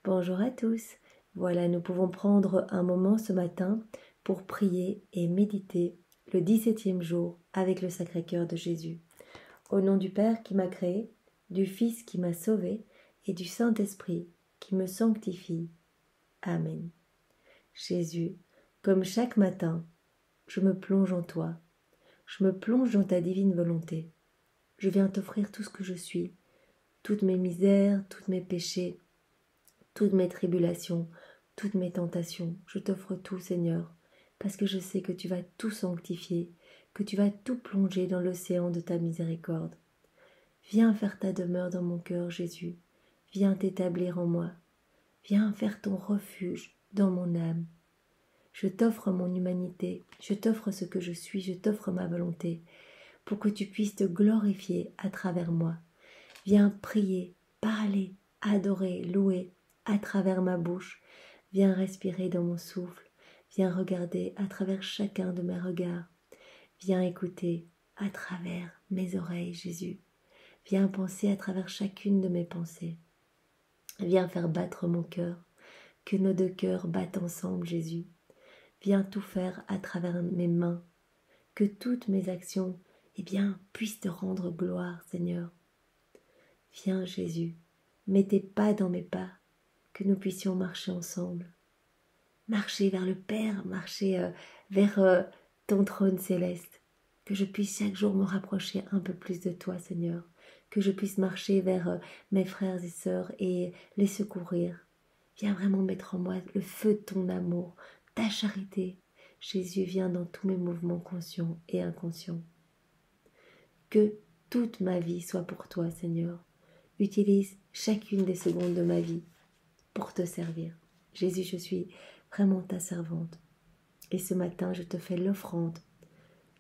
Bonjour à tous. Voilà, nous pouvons prendre un moment ce matin pour prier et méditer le 17e jour avec le Sacré-Cœur de Jésus. Au nom du Père qui m'a créé, du Fils qui m'a sauvé et du Saint-Esprit qui me sanctifie. Amen. Jésus, comme chaque matin, je me plonge en toi. Je me plonge dans ta divine volonté. Je viens t'offrir tout ce que je suis, toutes mes misères, tous mes péchés, toutes mes tribulations, toutes mes tentations. Je t'offre tout, Seigneur, parce que je sais que tu vas tout sanctifier, que tu vas tout plonger dans l'océan de ta miséricorde. Viens faire ta demeure dans mon cœur, Jésus. Viens t'établir en moi. Viens faire ton refuge dans mon âme. Je t'offre mon humanité, je t'offre ce que je suis, je t'offre ma volonté, pour que tu puisses te glorifier à travers moi. Viens prier, parler, adorer, louer à travers ma bouche. Viens respirer dans mon souffle. Viens regarder à travers chacun de mes regards. Viens écouter à travers mes oreilles, Jésus. Viens penser à travers chacune de mes pensées. Viens faire battre mon cœur. Que nos deux cœurs battent ensemble, Jésus. Viens tout faire à travers mes mains. Que toutes mes actions, puissent te rendre gloire, Seigneur. Viens, Jésus, mets tes pas dans mes pas, que nous puissions marcher ensemble. Marcher vers le Père, marcher vers ton trône céleste. Que je puisse chaque jour me rapprocher un peu plus de toi, Seigneur. Que je puisse marcher vers mes frères et sœurs et les secourir. Viens vraiment mettre en moi le feu de ton amour, ta charité. Jésus, viens dans tous mes mouvements conscients et inconscients. Que toute ma vie soit pour toi, Seigneur. Utilise chacune des secondes de ma vie pour te servir. Jésus, je suis vraiment ta servante. Et ce matin, je te fais l'offrande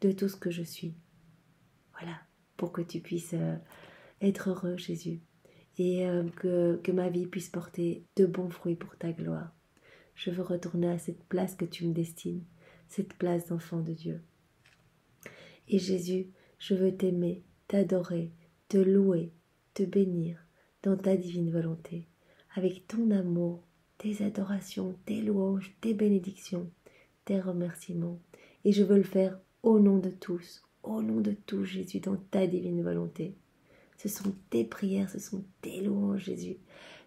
de tout ce que je suis. Voilà, pour que tu puisses être heureux, Jésus. Et que ma vie puisse porter de bons fruits pour ta gloire. Je veux retourner à cette place que tu me destines, cette place d'enfant de Dieu. Et Jésus, je veux t'aimer, t'adorer, te louer, te bénir dans ta divine volonté, avec ton amour, tes adorations, tes louanges, tes bénédictions, tes remerciements. Et je veux le faire au nom de tous, Jésus, dans ta divine volonté. Ce sont tes prières, ce sont tes louanges, Jésus.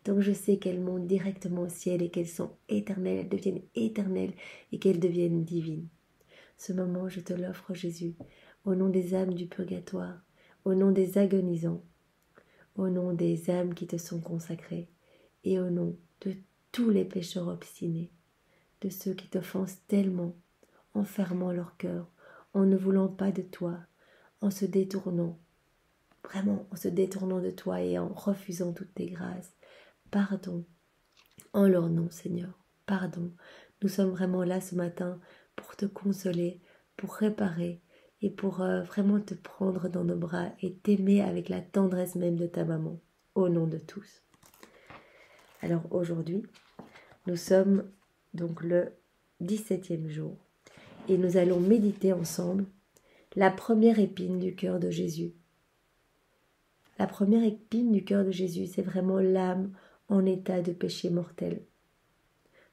Donc je sais qu'elles montent directement au ciel et qu'elles sont éternelles, elles deviennent éternelles et qu'elles deviennent divines. Ce moment, je te l'offre, Jésus, au nom des âmes du purgatoire, au nom des agonisants, au nom des âmes qui te sont consacrées, et au nom de tous les pécheurs obstinés, de ceux qui t'offensent tellement, en fermant leur cœur, en ne voulant pas de toi, en se détournant, vraiment en se détournant de toi et en refusant toutes tes grâces. Pardon, en leur nom, Seigneur, pardon. Nous sommes vraiment là ce matin pour te consoler, pour réparer et pour vraiment te prendre dans nos bras et t'aimer avec la tendresse même de ta maman, au nom de tous. Alors aujourd'hui, nous sommes donc le 17e jour et nous allons méditer ensemble la première épine du cœur de Jésus. La première épine du cœur de Jésus, c'est vraiment l'âme en état de péché mortel.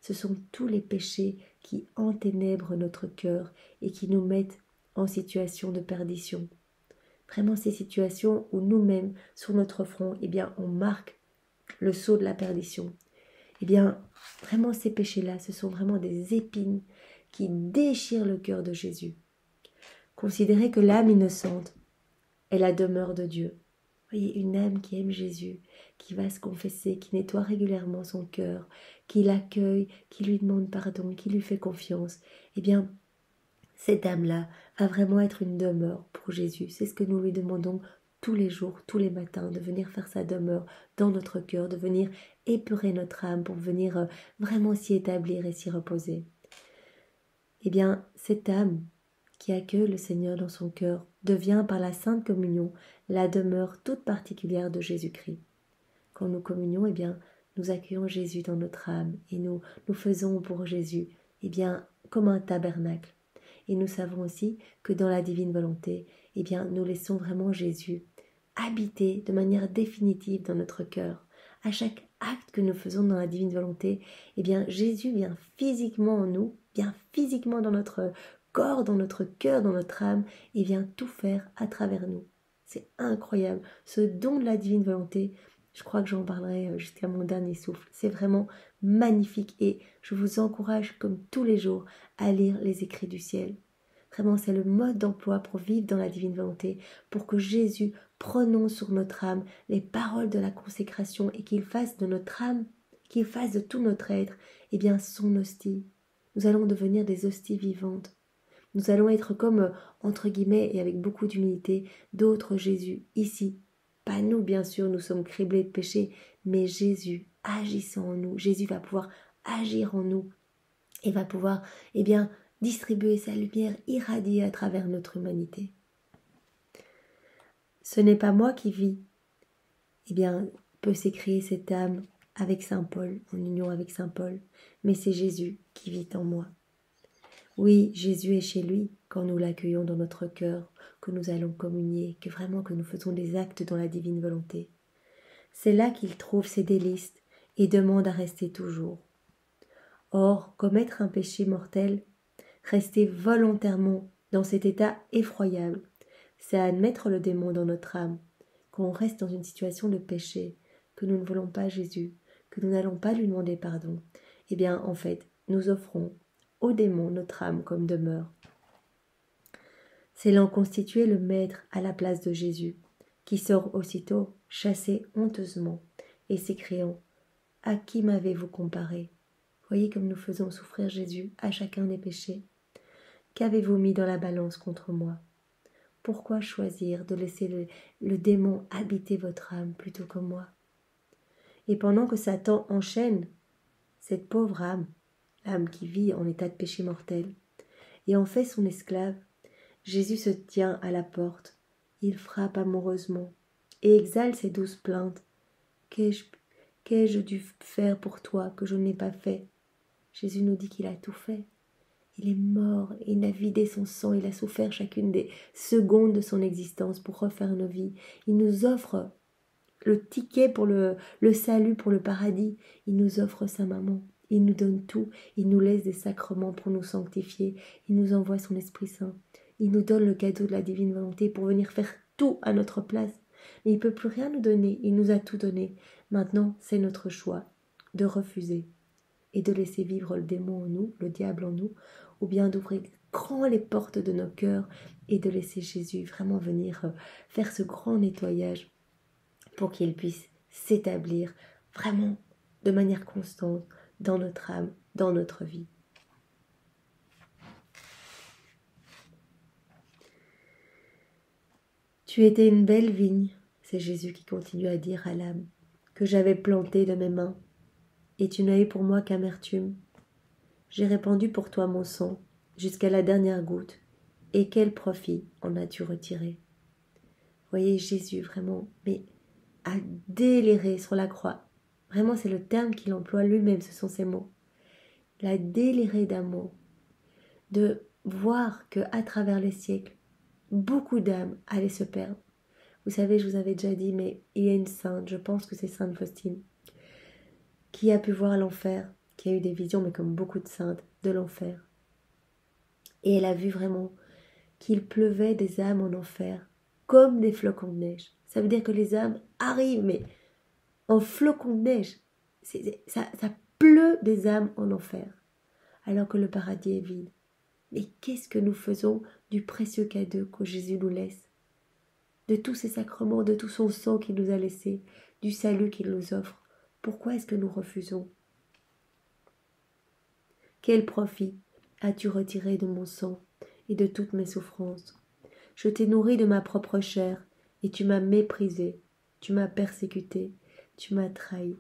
Ce sont tous les péchés qui enténèbrent notre cœur et qui nous mettent en situation de perdition. Vraiment ces situations où nous-mêmes, sur notre front, on marque le sceau de la perdition. Vraiment ces péchés-là, ce sont vraiment des épines qui déchirent le cœur de Jésus. Considérez que l'âme innocente est la demeure de Dieu. Voyez, une âme qui aime Jésus, qui va se confesser, qui nettoie régulièrement son cœur, qui l'accueille, qui lui demande pardon, qui lui fait confiance, cette âme-là va vraiment être une demeure pour Jésus. C'est ce que nous lui demandons tous les jours, tous les matins, de venir faire sa demeure dans notre cœur, de venir épurer notre âme pour venir vraiment s'y établir et s'y reposer. Cette âme qui accueille le Seigneur dans son cœur devient par la Sainte Communion la demeure toute particulière de Jésus-Christ. Quand nous communions, nous accueillons Jésus dans notre âme et nous faisons pour Jésus comme un tabernacle. Et nous savons aussi que dans la divine volonté, nous laissons vraiment Jésus habiter de manière définitive dans notre cœur. À chaque acte que nous faisons dans la divine volonté, eh bien Jésus vient physiquement en nous, vient physiquement dans notre corps, dans notre cœur, dans notre âme, et vient tout faire à travers nous. C'est incroyable. Ce don de la divine volonté, je crois que j'en parlerai jusqu'à mon dernier souffle. C'est vraiment magnifique et je vous encourage, comme tous les jours, à lire les écrits du ciel. Vraiment, c'est le mode d'emploi pour vivre dans la divine volonté, pour que Jésus prononce sur notre âme les paroles de la consécration et qu'il fasse de notre âme, qu'il fasse de tout notre être, eh bien, son hostie. Nous allons devenir des hosties vivantes. Nous allons être comme, entre guillemets, et avec beaucoup d'humilité, d'autres Jésus, ici. Pas nous, bien sûr, nous sommes criblés de péché, mais Jésus agissant en nous. Jésus va pouvoir agir en nous et va pouvoir, eh bien, distribuer sa lumière, irradier à travers notre humanité. Ce n'est pas moi qui vis, eh bien, peut s'écrier cette âme avec Saint Paul, en union avec Saint Paul, mais c'est Jésus qui vit en moi. Oui, Jésus est chez lui quand nous l'accueillons dans notre cœur, que nous allons communier, que vraiment que nous faisons des actes dans la divine volonté. C'est là qu'il trouve ses délices et demande à rester toujours. Or, commettre un péché mortel, rester volontairement dans cet état effroyable, c'est admettre le démon dans notre âme, qu'on reste dans une situation de péché, que nous ne voulons pas Jésus, que nous n'allons pas lui demander pardon. Eh bien, en fait, nous offrons au démon notre âme comme demeure. C'est l'en constituer le maître à la place de Jésus, qui sort aussitôt, chassé honteusement, et s'écriant « À qui m'avez-vous comparé ?» Voyez comme nous faisons souffrir Jésus à chacun des péchés. Qu'avez-vous mis dans la balance contre moi? Pourquoi choisir de laisser le démon habiter votre âme plutôt que moi? Et pendant que Satan enchaîne cette pauvre âme, l'âme qui vit en état de péché mortel, et en fait son esclave, Jésus se tient à la porte, il frappe amoureusement et exhale ses douces plaintes. Qu'ai-je dû faire pour toi que je n'ai pas fait? Jésus nous dit qu'il a tout fait. Il est mort, il a vidé son sang, il a souffert chacune des secondes de son existence pour refaire nos vies. Il nous offre le ticket pour le salut, pour le paradis. Il nous offre sa maman. Il nous donne tout. Il nous laisse des sacrements pour nous sanctifier. Il nous envoie son Esprit Saint. Il nous donne le cadeau de la divine volonté pour venir faire tout à notre place. Mais il ne peut plus rien nous donner. Il nous a tout donné. Maintenant, c'est notre choix de refuser et de laisser vivre le démon en nous, le diable en nous, ou bien d'ouvrir grand les portes de nos cœurs et de laisser Jésus vraiment venir faire ce grand nettoyage pour qu'il puisse s'établir vraiment de manière constante dans notre âme, dans notre vie. Tu étais une belle vigne, c'est Jésus qui continue à dire à l'âme, que j'avais plantée de mes mains, et tu n'as eu pour moi qu'amertume. J'ai répandu pour toi mon sang, jusqu'à la dernière goutte, et quel profit en as-tu retiré? Voyez Jésus vraiment, mais a déliré sur la croix. Vraiment, c'est le terme qu'il emploie lui-même, ce sont ses mots. Il a déliré d'amour, de voir que à travers les siècles, beaucoup d'âmes allaient se perdre. Vous savez, je vous avais déjà dit, mais il y a une sainte, je pense que c'est Sainte Faustine, qui a pu voir l'enfer, qui a eu des visions, mais comme beaucoup de saintes, de l'enfer. Et elle a vu vraiment qu'il pleuvait des âmes en enfer, comme des flocons de neige. Ça veut dire que les âmes arrivent, mais en flocons de neige. Ça pleut des âmes en enfer, alors que le paradis est vide. Mais qu'est-ce que nous faisons du précieux cadeau que Jésus nous laisse? De tous ses sacrements, de tout son sang qu'il nous a laissé, du salut qu'il nous offre. Pourquoi est-ce que nous refusons? Quel profit as-tu retiré de mon sang et de toutes mes souffrances? Je t'ai nourri de ma propre chair, et tu m'as méprisé, tu m'as persécuté, tu m'as trahi.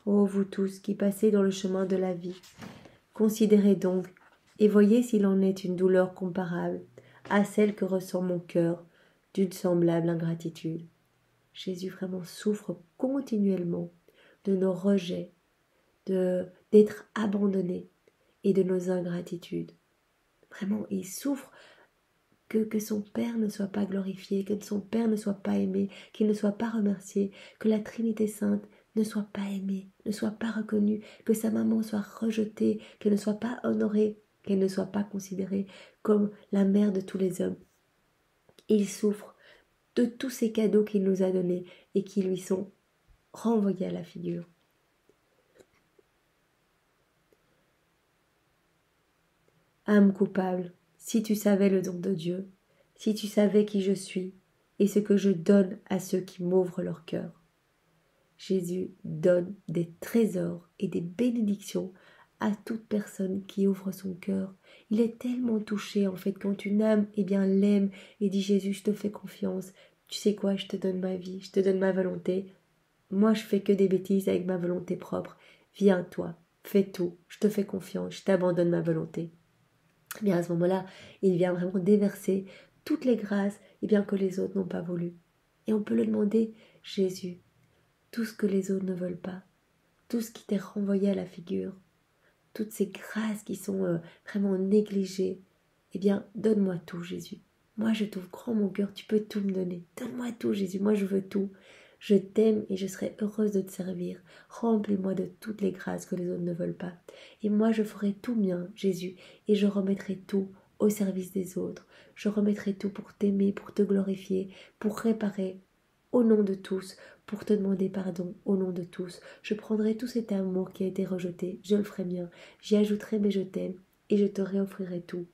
Ô vous tous qui passez dans le chemin de la vie, considérez donc, et voyez s'il en est une douleur comparable à celle que ressent mon cœur d'une semblable ingratitude. Jésus vraiment souffre continuellement de nos rejets, d'être abandonné et de nos ingratitudes. Vraiment, il souffre que son Père ne soit pas glorifié, que son Père ne soit pas aimé, qu'il ne soit pas remercié, que la Trinité Sainte ne soit pas aimée, ne soit pas reconnue, que sa maman soit rejetée, qu'elle ne soit pas honorée, qu'elle ne soit pas considérée comme la mère de tous les hommes. Il souffre de tous ces cadeaux qu'il nous a donnés et qui lui sont renvoyés à la figure. Âme coupable, si tu savais le don de Dieu, si tu savais qui je suis et ce que je donne à ceux qui m'ouvrent leur cœur. Jésus donne des trésors et des bénédictions à toute personne qui ouvre son cœur. Il est tellement touché en fait quand une âme l'aime et dit Jésus, je te fais confiance. Tu sais quoi, je te donne ma vie, je te donne ma volonté. Moi, je fais que des bêtises avec ma volonté propre. Viens toi, fais tout, je te fais confiance, je t'abandonne ma volonté. À ce moment-là, il vient vraiment déverser toutes les grâces que les autres n'ont pas voulu. Et on peut le demander, Jésus, tout ce que les autres ne veulent pas, tout ce qui t'est renvoyé à la figure, toutes ces grâces qui sont vraiment négligées, donne-moi tout, Jésus. Moi, je t'ouvre grand mon cœur, tu peux tout me donner. Donne-moi tout, Jésus, moi je veux tout. Je t'aime et je serai heureuse de te servir. Remplis-moi de toutes les grâces que les autres ne veulent pas. Et moi, je ferai tout mien, Jésus, et je remettrai tout au service des autres. Je remettrai tout pour t'aimer, pour te glorifier, pour réparer au nom de tous, pour te demander pardon au nom de tous. Je prendrai tout cet amour qui a été rejeté, je le ferai mien. J'y ajouterai mes je t'aime et je te réoffrirai tout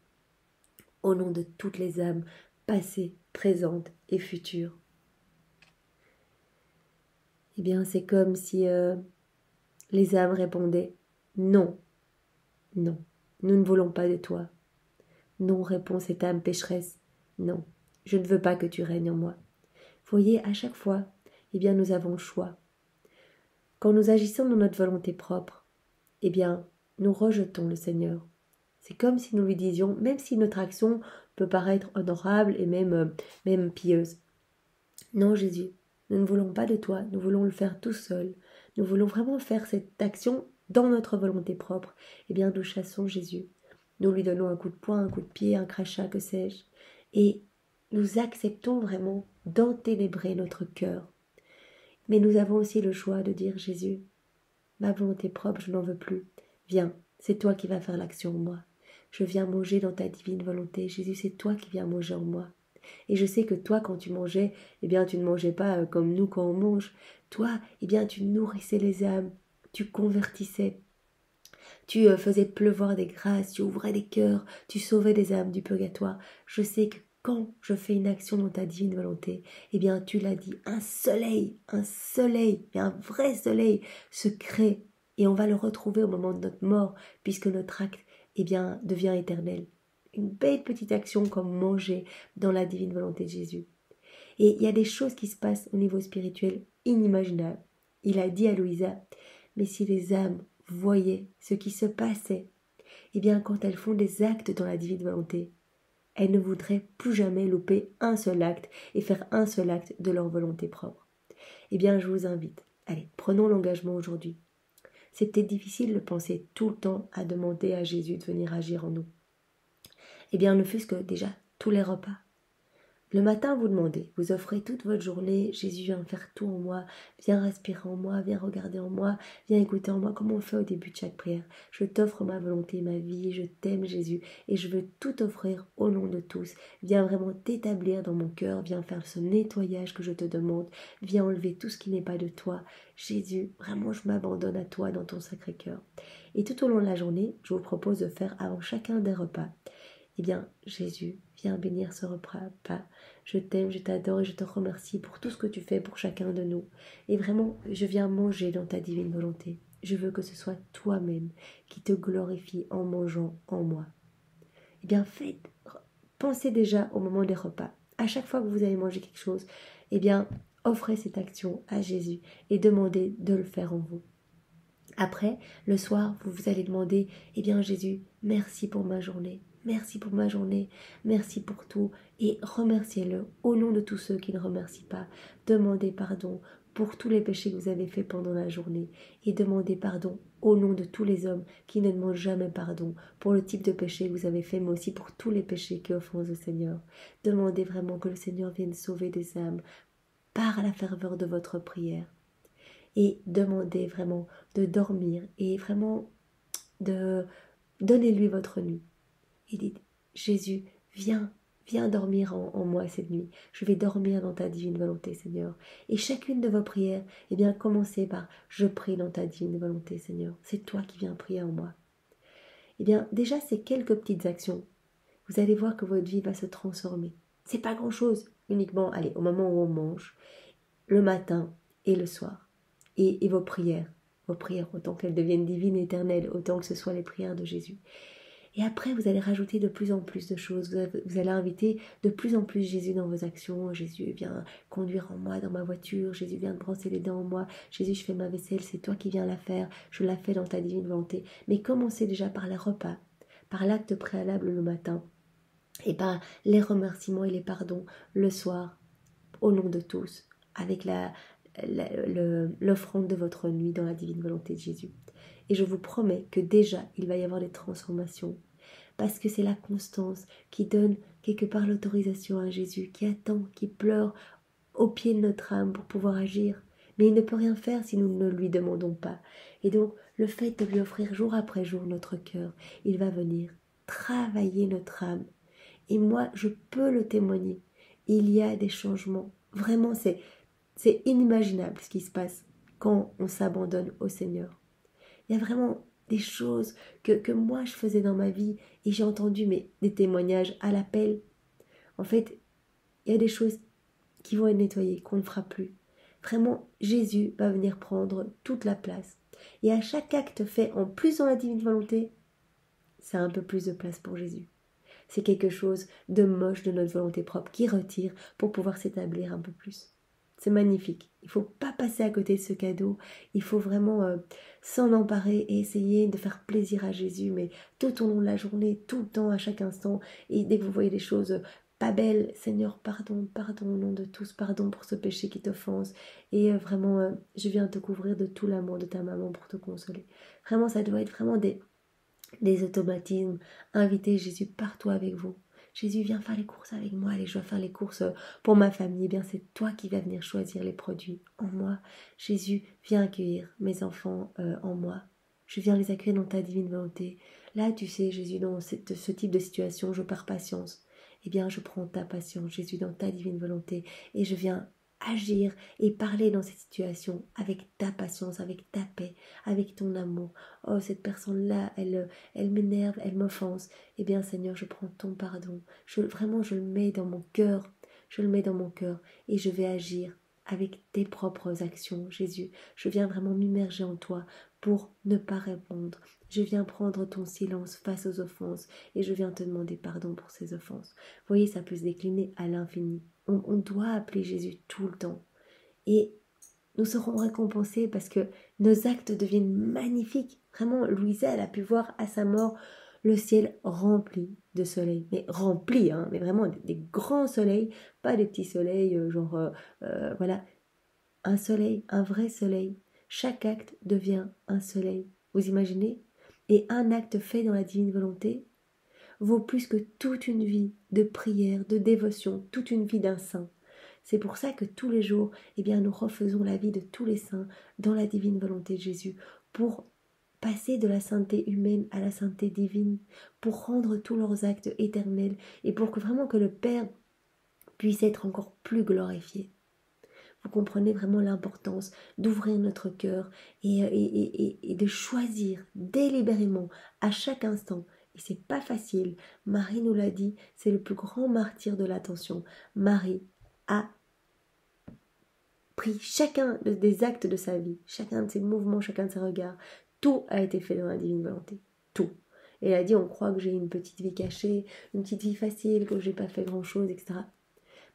au nom de toutes les âmes passées, présentes et futures. C'est comme si les âmes répondaient « Non, non, nous ne voulons pas de toi. » Non, répond cette âme pécheresse. Non, je ne veux pas que tu règnes en moi. Voyez, à chaque fois, nous avons le choix. Quand nous agissons dans notre volonté propre, nous rejetons le Seigneur. C'est comme si nous lui disions, même si notre action peut paraître honorable et même pieuse. Non, Jésus, nous ne voulons pas de toi, nous voulons le faire tout seul. Nous voulons vraiment faire cette action dans notre volonté propre. Nous chassons Jésus. Nous lui donnons un coup de poing, un coup de pied, un crachat, que sais-je. Et nous acceptons vraiment d'enténébrer notre cœur. Mais nous avons aussi le choix de dire, Jésus, ma volonté propre, je n'en veux plus. Viens, c'est toi qui vas faire l'action en moi. Je viens manger dans ta divine volonté. Jésus, c'est toi qui viens manger en moi. Et je sais que toi, quand tu mangeais, tu ne mangeais pas comme nous quand on mange. Toi, tu nourrissais les âmes, tu convertissais, tu faisais pleuvoir des grâces, tu ouvrais des cœurs, tu sauvais des âmes du purgatoire. Je sais que quand je fais une action dans ta divine volonté, tu l'as dit, un soleil, un vrai soleil se crée et on va le retrouver au moment de notre mort puisque notre acte, devient éternel. Une belle petite action comme manger dans la divine volonté de Jésus. Et il y a des choses qui se passent au niveau spirituel inimaginables. Il a dit à Louisa, mais si les âmes voyaient ce qui se passait, quand elles font des actes dans la divine volonté, elles ne voudraient plus jamais louper un seul acte et faire un seul acte de leur volonté propre. Je vous invite, allez, prenons l'engagement aujourd'hui. C'est peut-être difficile de penser tout le temps à demander à Jésus de venir agir en nous. Ne fût-ce que déjà tous les repas. Le matin, vous demandez, vous offrez toute votre journée, Jésus vient faire tout en moi, viens respirer en moi, viens regarder en moi, viens écouter en moi, comme on fait au début de chaque prière. Je t'offre ma volonté, ma vie, je t'aime Jésus, et je veux tout offrir au nom de tous. Viens vraiment t'établir dans mon cœur, viens faire ce nettoyage que je te demande, viens enlever tout ce qui n'est pas de toi. Jésus, vraiment je m'abandonne à toi dans ton sacré cœur. Et tout au long de la journée, je vous propose de faire avant chacun des repas. Jésus, viens bénir ce repas. Je t'aime, je t'adore et je te remercie pour tout ce que tu fais pour chacun de nous. Et vraiment, je viens manger dans ta divine volonté. Je veux que ce soit toi-même qui te glorifie en mangeant en moi. Pensez déjà au moment des repas. À chaque fois que vous allez manger quelque chose, offrez cette action à Jésus et demandez de le faire en vous. Après, le soir, vous allez demander, Jésus, merci pour ma journée. Merci pour ma journée, merci pour tout et remerciez-le au nom de tous ceux qui ne remercient pas. Demandez pardon pour tous les péchés que vous avez faits pendant la journée et demandez pardon au nom de tous les hommes qui ne demandent jamais pardon pour le type de péché que vous avez fait, mais aussi pour tous les péchés qui offensent au Seigneur. Demandez vraiment que le Seigneur vienne sauver des âmes par la ferveur de votre prière. et demandez vraiment de dormir et vraiment de donnez-lui votre nuit. Et dites, Jésus, viens dormir en moi cette nuit. Je vais dormir dans ta divine volonté, Seigneur. Et chacune de vos prières, eh bien, commencez par je prie dans ta divine volonté, Seigneur. C'est toi qui viens prier en moi. Eh bien, déjà, ces quelques petites actions, vous allez voir que votre vie va se transformer. C'est pas grand-chose, uniquement, allez, au moment où on mange, le matin et le soir. Et vos prières, autant qu'elles deviennent divines et éternelles, autant que ce soit les prières de Jésus. Et après, vous allez rajouter de plus en plus de choses. Vous allez inviter de plus en plus Jésus dans vos actions. Jésus vient conduire en moi dans ma voiture. Jésus vient de brosser les dents en moi. Jésus, je fais ma vaisselle, c'est toi qui viens la faire. Je la fais dans ta divine volonté. Mais commencez déjà par les repas, par l'acte préalable le matin et par les remerciements et les pardons le soir, au nom de tous, avec l'offrande de votre nuit dans la divine volonté de Jésus. Et je vous promets que déjà, il va y avoir des transformations. Parce que c'est la constance qui donne quelque part l'autorisation à Jésus, qui attend, qui pleure au pied de notre âme pour pouvoir agir. Mais il ne peut rien faire si nous ne lui demandons pas. Et donc, le fait de lui offrir jour après jour notre cœur, il va venir travailler notre âme. Et moi, je peux le témoigner. Il y a des changements. Vraiment, c'est inimaginable ce qui se passe quand on s'abandonne au Seigneur. Il y a vraiment des choses que moi je faisais dans ma vie et j'ai entendu des témoignages à l'appel. En fait, il y a des choses qui vont être nettoyées, qu'on ne fera plus. Vraiment, Jésus va venir prendre toute la place. Et à chaque acte fait en plus dans la divine volonté, c'est un peu plus de place pour Jésus. C'est quelque chose de moche de notre volonté propre qui retire pour pouvoir s'établir un peu plus. C'est magnifique. Il ne faut pas passer à côté de ce cadeau. Il faut vraiment s'en emparer et essayer de faire plaisir à Jésus, mais tout au long de la journée, tout le temps, à chaque instant. Et dès que vous voyez des choses pas belles, Seigneur, pardon, pardon au nom de tous, pardon pour ce péché qui t'offense. Et vraiment, je viens te couvrir de tout l'amour de ta maman pour te consoler. Vraiment, ça doit être vraiment des automatismes. Invitez Jésus partout avec vous. Jésus, viens faire les courses avec moi. Allez, je vais faire les courses pour ma famille. Eh bien, c'est toi qui vas venir choisir les produits en moi. Jésus, viens accueillir mes enfants en moi. Je viens les accueillir dans ta divine volonté. Là, tu sais, Jésus, dans ce type de situation, je perds patience. Eh bien, je prends ta patience, Jésus, dans ta divine volonté. Et je viens agir et parler dans cette situation avec ta patience, avec ta paix, avec ton amour. Oh, cette personne-là, elle m'énerve, elle m'offense. Eh bien, Seigneur, je prends ton pardon. Vraiment, je le mets dans mon cœur. Je le mets dans mon cœur et je vais agir avec tes propres actions, Jésus. Je viens vraiment m'immerger en toi pour ne pas répondre. Je viens prendre ton silence face aux offenses et je viens te demander pardon pour ces offenses. Vous voyez, ça peut se décliner à l'infini. On doit appeler Jésus tout le temps. Et nous serons récompensés parce que nos actes deviennent magnifiques. Vraiment, Louisa, elle a pu voir à sa mort le ciel rempli de soleil. Mais rempli, mais vraiment des grands soleils, pas des petits soleils, voilà. Un soleil, un vrai soleil. Chaque acte devient un soleil. Vous imaginez? Et un acte fait dans la divine volonté vaut plus que toute une vie de prière, de dévotion, toute une vie d'un saint. C'est pour ça que tous les jours, eh bien, nous refaisons la vie de tous les saints dans la divine volonté de Jésus, pour passer de la sainteté humaine à la sainteté divine, pour rendre tous leurs actes éternels et pour que vraiment que le Père puisse être encore plus glorifié. Vous comprenez vraiment l'importance d'ouvrir notre cœur et de choisir délibérément à chaque instant. Et c'est pas facile. Marie nous l'a dit, c'est le plus grand martyr de l'attention. Marie a pris chacun des actes de sa vie, chacun de ses mouvements, chacun de ses regards. Tout a été fait dans la divine volonté. Tout. Et elle a dit, on croit que j'ai une petite vie cachée, une petite vie facile, que j'ai pas fait grand chose, etc.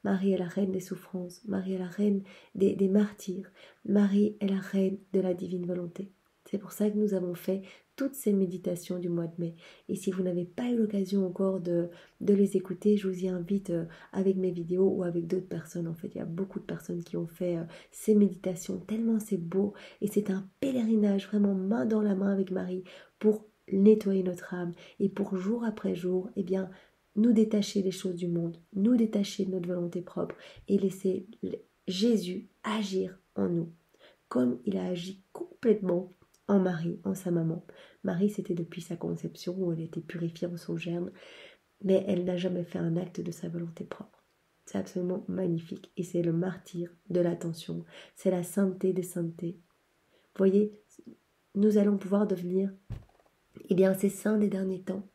Marie est la reine des souffrances, Marie est la reine des martyrs, Marie est la reine de la divine volonté. C'est pour ça que nous avons fait toutes ces méditations du mois de mai. Et si vous n'avez pas eu l'occasion encore de les écouter, je vous y invite avec mes vidéos ou avec d'autres personnes. En fait, il y a beaucoup de personnes qui ont fait ces méditations, tellement c'est beau. Et c'est un pèlerinage vraiment main dans la main avec Marie pour nettoyer notre âme et pour jour après jour, eh bien, nous détacher des choses du monde, nous détacher de notre volonté propre et laisser Jésus agir en nous. comme il a agi complètement en Marie, en sa maman. Marie, c'était depuis sa conception où elle était purifiée en son germe, mais elle n'a jamais fait un acte de sa volonté propre. C'est absolument magnifique et c'est le martyr de l'attention, c'est la sainteté des saintetés. Vous voyez, nous allons pouvoir devenir ces saints des derniers temps.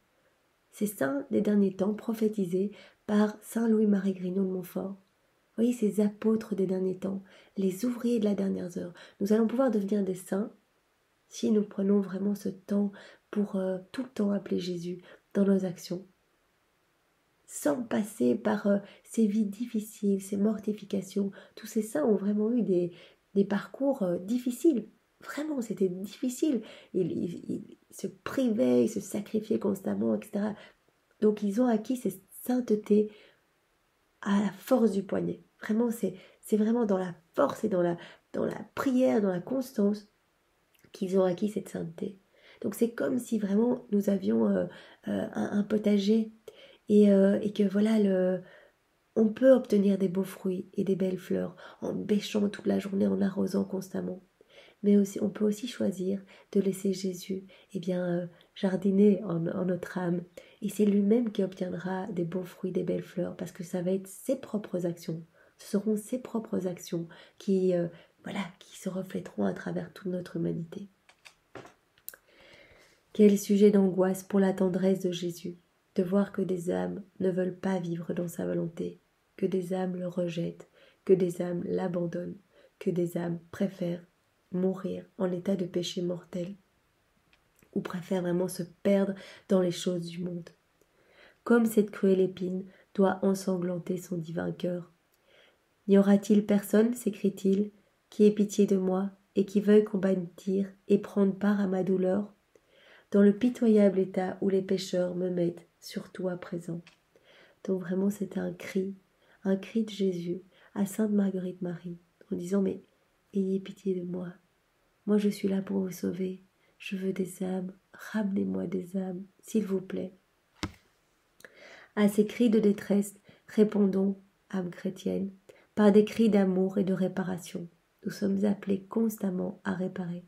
Ces saints des derniers temps prophétisés par Saint Louis-Marie Grignon de Montfort. Vous voyez, ces apôtres des derniers temps, les ouvriers de la dernière heure. Nous allons pouvoir devenir des saints si nous prenons vraiment ce temps pour tout le temps appeler Jésus dans nos actions. Sans passer par ces vies difficiles, ces mortifications. Tous ces saints ont vraiment eu des parcours difficiles. Vraiment, c'était difficile. Ils se privaient, ils se sacrifiaient constamment, etc. Donc, ils ont acquis cette sainteté à la force du poignet. Vraiment, c'est vraiment dans la force et dans la prière, dans la constance qu'ils ont acquis cette sainteté. Donc, c'est comme si vraiment nous avions un potager et que voilà, on peut obtenir des beaux fruits et des belles fleurs en bêchant toute la journée, en arrosant constamment. Mais aussi, on peut aussi choisir de laisser Jésus jardiner en notre âme. Et c'est lui-même qui obtiendra des beaux fruits, des belles fleurs, parce que ça va être ses propres actions. Ce seront ses propres actions qui se reflèteront à travers toute notre humanité. Quel sujet d'angoisse pour la tendresse de Jésus, de voir que des âmes ne veulent pas vivre dans sa volonté, que des âmes le rejettent, que des âmes l'abandonnent, que des âmes préfèrent mourir en état de péché mortel, ou préfèrent vraiment se perdre dans les choses du monde. Comme cette cruelle épine doit ensanglanter son divin cœur. N'y aura-t-il personne, s'écrie-t-il, qui ait pitié de moi et qui veuille compatir et prendre part à ma douleur, dans le pitoyable état où les pécheurs me mettent, surtout à présent. Donc vraiment c'était un cri de Jésus à Sainte Marguerite Marie, en disant mais ayez pitié de moi. Moi je suis là pour vous sauver. Je veux des âmes, ramenez-moi des âmes, s'il vous plaît. À ces cris de détresse, répondons, âme chrétienne, par des cris d'amour et de réparation. Nous sommes appelés constamment à réparer.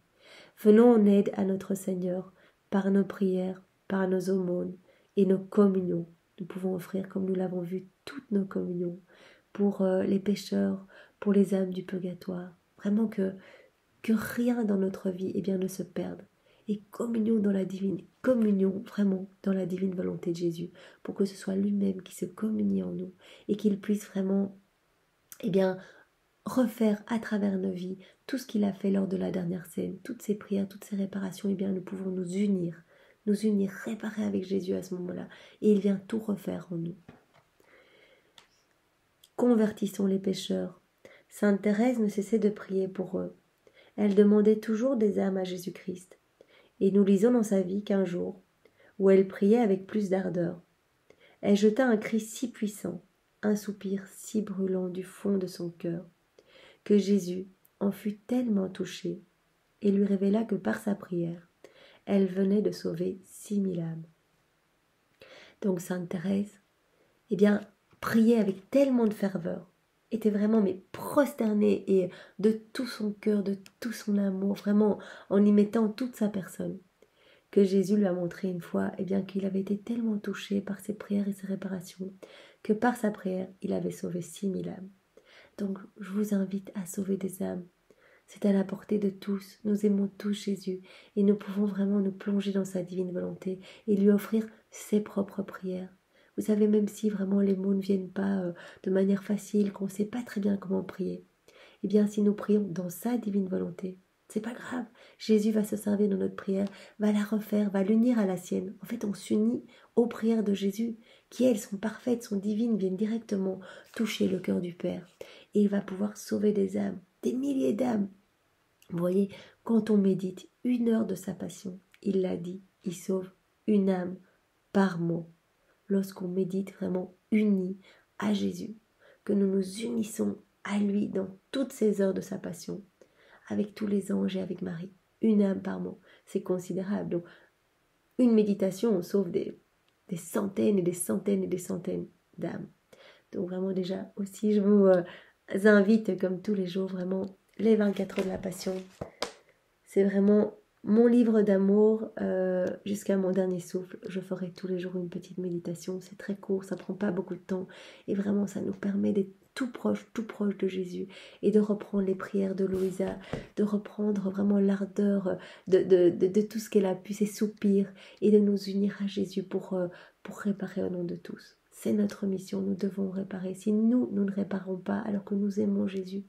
Venons en aide à notre Seigneur par nos prières, par nos aumônes et nos communions. Nous pouvons offrir, comme nous l'avons vu, toutes nos communions pour les pécheurs, pour les âmes du purgatoire. Vraiment que rien dans notre vie ne se perde. Et communion vraiment dans la divine volonté de Jésus, pour que ce soit lui-même qui se communie en nous et qu'il puisse vraiment refaire à travers nos vies tout ce qu'il a fait lors de la dernière scène, toutes ces prières, toutes ces réparations. Nous pouvons nous unir, réparer avec Jésus à ce moment-là, et il vient tout refaire en nous. Convertissons les pécheurs. Sainte Thérèse ne cessait de prier pour eux. Elle demandait toujours des âmes à Jésus-Christ. Et nous lisons dans sa vie qu'un jour, où elle priait avec plus d'ardeur, elle jeta un cri si puissant, un soupir si brûlant du fond de son cœur, que Jésus en fut tellement touché et lui révéla que par sa prière, elle venait de sauver 6000 âmes. Donc Sainte Thérèse, priait avec tellement de ferveur, était vraiment prosternée et de tout son cœur, de tout son amour, vraiment en y mettant toute sa personne, que Jésus lui a montré une fois qu'il avait été tellement touché par ses prières et ses réparations, que par sa prière, il avait sauvé 6000 âmes. Donc, je vous invite à sauver des âmes. C'est à la portée de tous. Nous aimons tous Jésus et nous pouvons vraiment nous plonger dans sa divine volonté et lui offrir ses propres prières. Vous savez, même si vraiment les mots ne viennent pas de manière facile, qu'on ne sait pas très bien comment prier, si nous prions dans sa divine volonté, c'est pas grave. Jésus va se servir de notre prière, va la refaire, va l'unir à la sienne. En fait, on s'unit aux prières de Jésus, qui elles sont parfaites, sont divines, viennent directement toucher le cœur du Père. Et il va pouvoir sauver des âmes, des milliers d'âmes. Vous voyez, quand on médite 1 heure de sa passion, il l'a dit, il sauve une âme par mot. Lorsqu'on médite vraiment unis à Jésus, que nous nous unissons à lui dans toutes ces heures de sa passion, avec tous les anges et avec Marie, 1 âme par mot, c'est considérable. Donc, une méditation, on sauve des centaines et des centaines et des centaines d'âmes. Donc vraiment déjà aussi, je vous invite comme tous les jours vraiment les 24 heures de la Passion. C'est vraiment mon livre d'amour jusqu'à mon dernier souffle. Je ferai tous les jours une petite méditation. C'est très court, ça prend pas beaucoup de temps. Et vraiment, ça nous permet d'être tout proche de Jésus. Et de reprendre les prières de Louisa, de reprendre vraiment l'ardeur de tout ce qu'elle a pu, ses soupirs. Et de nous unir à Jésus pour réparer au nom de tous. C'est notre mission, nous devons réparer. Si nous ne réparons pas alors que nous aimons Jésus,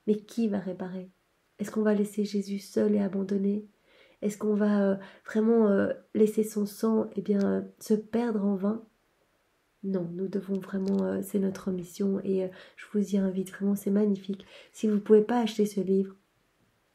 mais qui va réparer? Est-ce qu'on va laisser Jésus seul et abandonné? Est-ce qu'on va vraiment laisser son sang se perdre en vain? Non, nous devons vraiment, c'est notre mission et je vous y invite vraiment, c'est magnifique. Si vous ne pouvez pas acheter ce livre,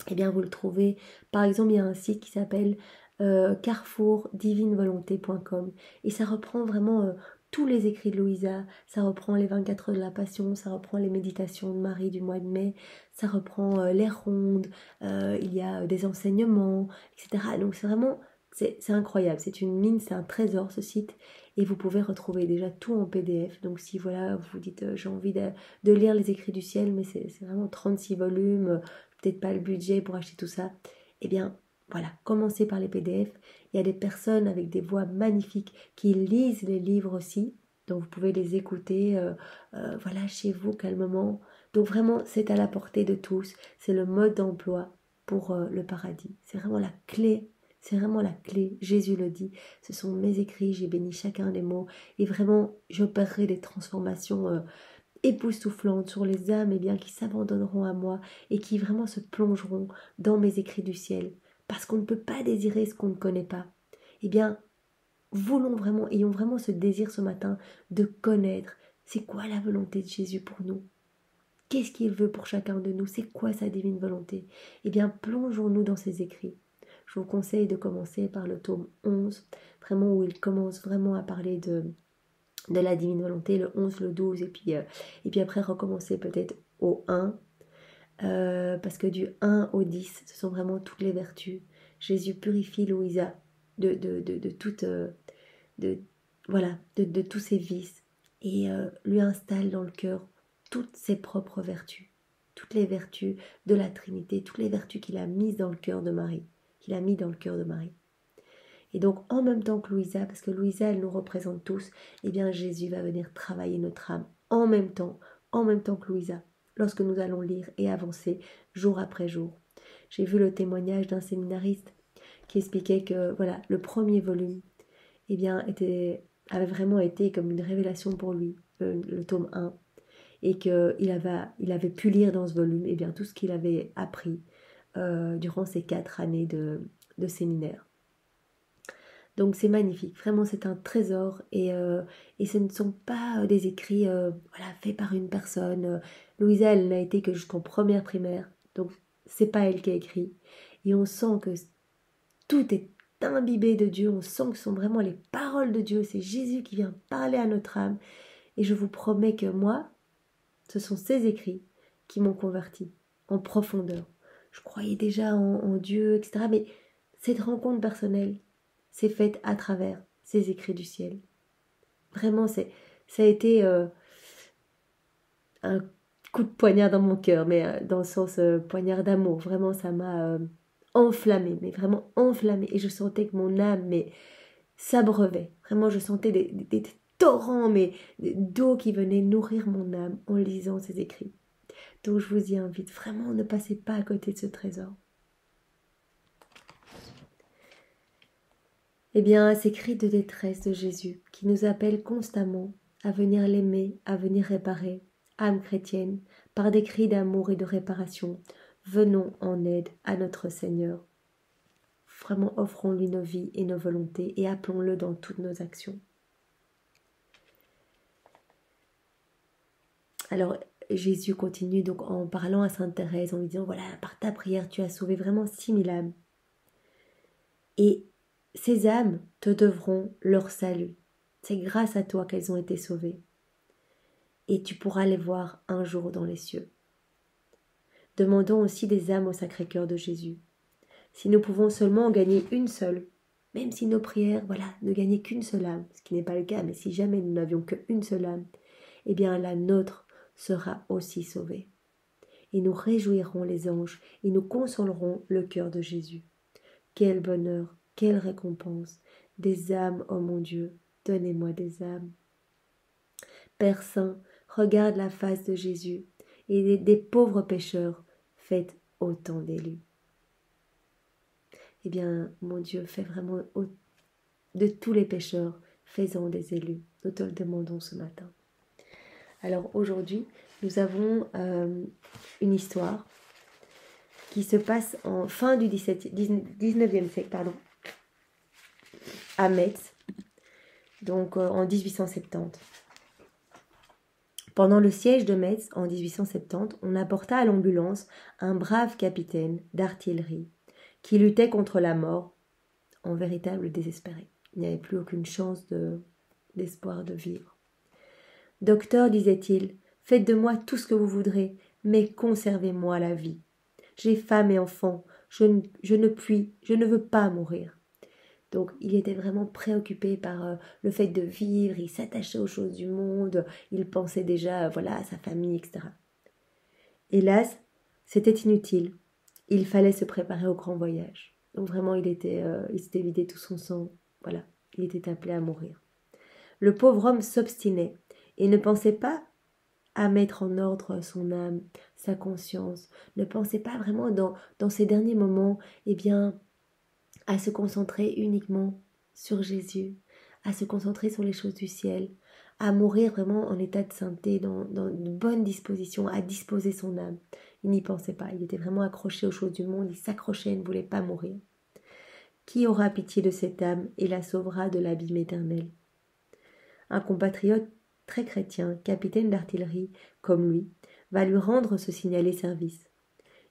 eh bien vous le trouvez. Par exemple, il y a un site qui s'appelle carrefourdivinevolonté.com et ça reprend vraiment tous les écrits de Louisa, ça reprend les 24 heures de la Passion, ça reprend les méditations de Marie du mois de mai, ça reprend les rondes, il y a des enseignements, etc. Donc c'est vraiment, c'est incroyable, c'est une mine, c'est un trésor ce site et vous pouvez retrouver déjà tout en PDF. Donc si voilà, vous vous dites j'ai envie de lire les écrits du ciel, mais c'est vraiment 36 volumes, peut-être pas le budget pour acheter tout ça, eh bien voilà, commencez par les PDF. Il y a des personnes avec des voix magnifiques qui lisent les livres aussi, donc vous pouvez les écouter voilà, chez vous calmement. Donc vraiment, c'est à la portée de tous, c'est le mode d'emploi pour le paradis. C'est vraiment la clé, c'est vraiment la clé. Jésus le dit, ce sont mes écrits, j'ai béni chacun des mots et vraiment j'opérerai des transformations époustouflantes sur les âmes qui s'abandonneront à moi et qui vraiment se plongeront dans mes écrits du ciel. Parce qu'on ne peut pas désirer ce qu'on ne connaît pas. Eh bien, ayons vraiment ce désir ce matin de connaître c'est quoi la volonté de Jésus pour nous. Qu'est-ce qu'il veut pour chacun de nous? C'est quoi sa divine volonté? Eh bien, plongeons-nous dans ses écrits. Je vous conseille de commencer par le tome 11, vraiment où il commence vraiment à parler de la divine volonté, le 11, le 12, et puis après recommencer peut-être au 1, parce que du 1 au 10, ce sont vraiment toutes les vertus. Jésus purifie Louisa de toute, voilà, de tous ses vices, et lui installe dans le cœur toutes ses propres vertus, toutes les vertus de la Trinité, toutes les vertus qu'il a mises dans le cœur de Marie, qu'il a mis dans le cœur de Marie. Et donc, en même temps que Louisa, parce que Louisa, elle nous représente tous, eh bien, Jésus va venir travailler notre âme en même temps que Louisa, lorsque nous allons lire et avancer jour après jour. J'ai vu le témoignage d'un séminariste qui expliquait que, voilà, le premier volume, eh bien, avait vraiment été comme une révélation pour lui, le tome 1, et qu'il avait pu lire dans ce volume, eh bien, tout ce qu'il avait appris durant ces 4 années de séminaire. Donc c'est magnifique, vraiment c'est un trésor et ce ne sont pas des écrits voilà, faits par une personne. Louisa, elle n'a été que jusqu'en première primaire, donc c'est pas elle qui a écrit. Et on sent que tout est imbibé de Dieu, on sent que ce sont vraiment les paroles de Dieu, c'est Jésus qui vient parler à notre âme. Et je vous promets que moi, ce sont ces écrits qui m'ont converti en profondeur. Je croyais déjà en Dieu, etc. Mais cette rencontre personnelle, c'est faite à travers ces écrits du ciel. Vraiment, ça a été un coup de poignard dans mon cœur, mais dans le sens poignard d'amour. Vraiment, ça m'a enflammée, mais vraiment enflammée. Et je sentais que mon âme s'abreuvait. Vraiment, je sentais des torrents d'eau qui venaient nourrir mon âme en lisant ces écrits. Donc je vous y invite, vraiment, ne passez pas à côté de ce trésor. Eh bien, ces cris de détresse de Jésus, qui nous appelle constamment à venir l'aimer, à venir réparer, âme chrétienne, par des cris d'amour et de réparation, venons en aide à notre Seigneur. Vraiment, offrons-lui nos vies et nos volontés et appelons-le dans toutes nos actions. Alors, Jésus continue donc en parlant à Sainte Thérèse, en lui disant, voilà, par ta prière, tu as sauvé vraiment 6000 âmes. Et ces âmes te devront leur salut. C'est grâce à toi qu'elles ont été sauvées. Et tu pourras les voir un jour dans les cieux. Demandons aussi des âmes au Sacré-Cœur de Jésus. Si nous pouvons seulement en gagner une seule, même si nos prières, voilà, ne gagnaient qu'une seule âme, ce qui n'est pas le cas, mais si jamais nous n'avions qu'une seule âme, eh bien la nôtre sera aussi sauvée. et nous réjouirons les anges, et nous consolerons le cœur de Jésus. Quel bonheur, quelle récompense! Des âmes, ô mon Dieu, donnez-moi des âmes. Père Saint, regarde la face de Jésus, et des pauvres pécheurs, faites autant d'élus. Eh bien, mon Dieu, fais vraiment de tous les pécheurs, fais-en des élus. Nous te le demandons ce matin. Alors aujourd'hui, nous avons une histoire qui se passe en fin du 19e siècle, à Metz, donc en 1870. Pendant le siège de Metz en 1870, on apporta à l'ambulance un brave capitaine d'artillerie qui luttait contre la mort en véritable désespéré. Il n'y avait plus aucune chance d'espoir de vivre. « Docteur, disait-il, faites de moi tout ce que vous voudrez, mais conservez-moi la vie. J'ai femme et enfants, je ne veux pas mourir. » Donc il était vraiment préoccupé par le fait de vivre, il s'attachait aux choses du monde, il pensait déjà à sa famille, etc. Hélas, c'était inutile, il fallait se préparer au grand voyage. Donc vraiment il s'était vidé tout son sang, il était appelé à mourir. Le pauvre homme s'obstinait et ne pensait pas à mettre en ordre son âme, sa conscience, ne pensait pas vraiment dans ces derniers moments, à se concentrer uniquement sur Jésus, à se concentrer sur les choses du ciel, à mourir vraiment en état de sainteté, dans de bonnes dispositions, à disposer son âme. Il n'y pensait pas, il était vraiment accroché aux choses du monde, il s'accrochait et ne voulait pas mourir. Qui aura pitié de cette âme et la sauvera de l'abîme éternel? Un compatriote très chrétien, capitaine d'artillerie, comme lui, va lui rendre ce signalé service.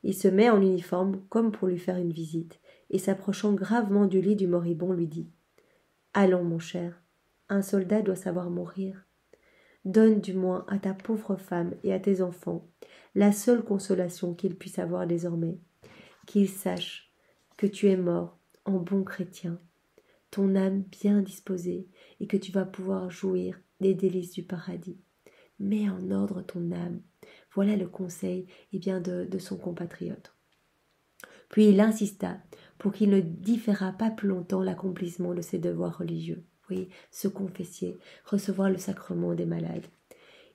Il se met en uniforme comme pour lui faire une visite, et s'approchant gravement du lit du moribond lui dit « Allons, mon cher, un soldat doit savoir mourir. Donne du moins à ta pauvre femme et à tes enfants la seule consolation qu'ils puissent avoir désormais, qu'ils sachent que tu es mort en bon chrétien, ton âme bien disposée, et que tu vas pouvoir jouir des délices du paradis. Mets en ordre ton âme. » Voilà le conseil de son compatriote. Puis il insista pour qu'il ne différât pas plus longtemps l'accomplissement de ses devoirs religieux. Oui, se confesser, recevoir le sacrement des malades.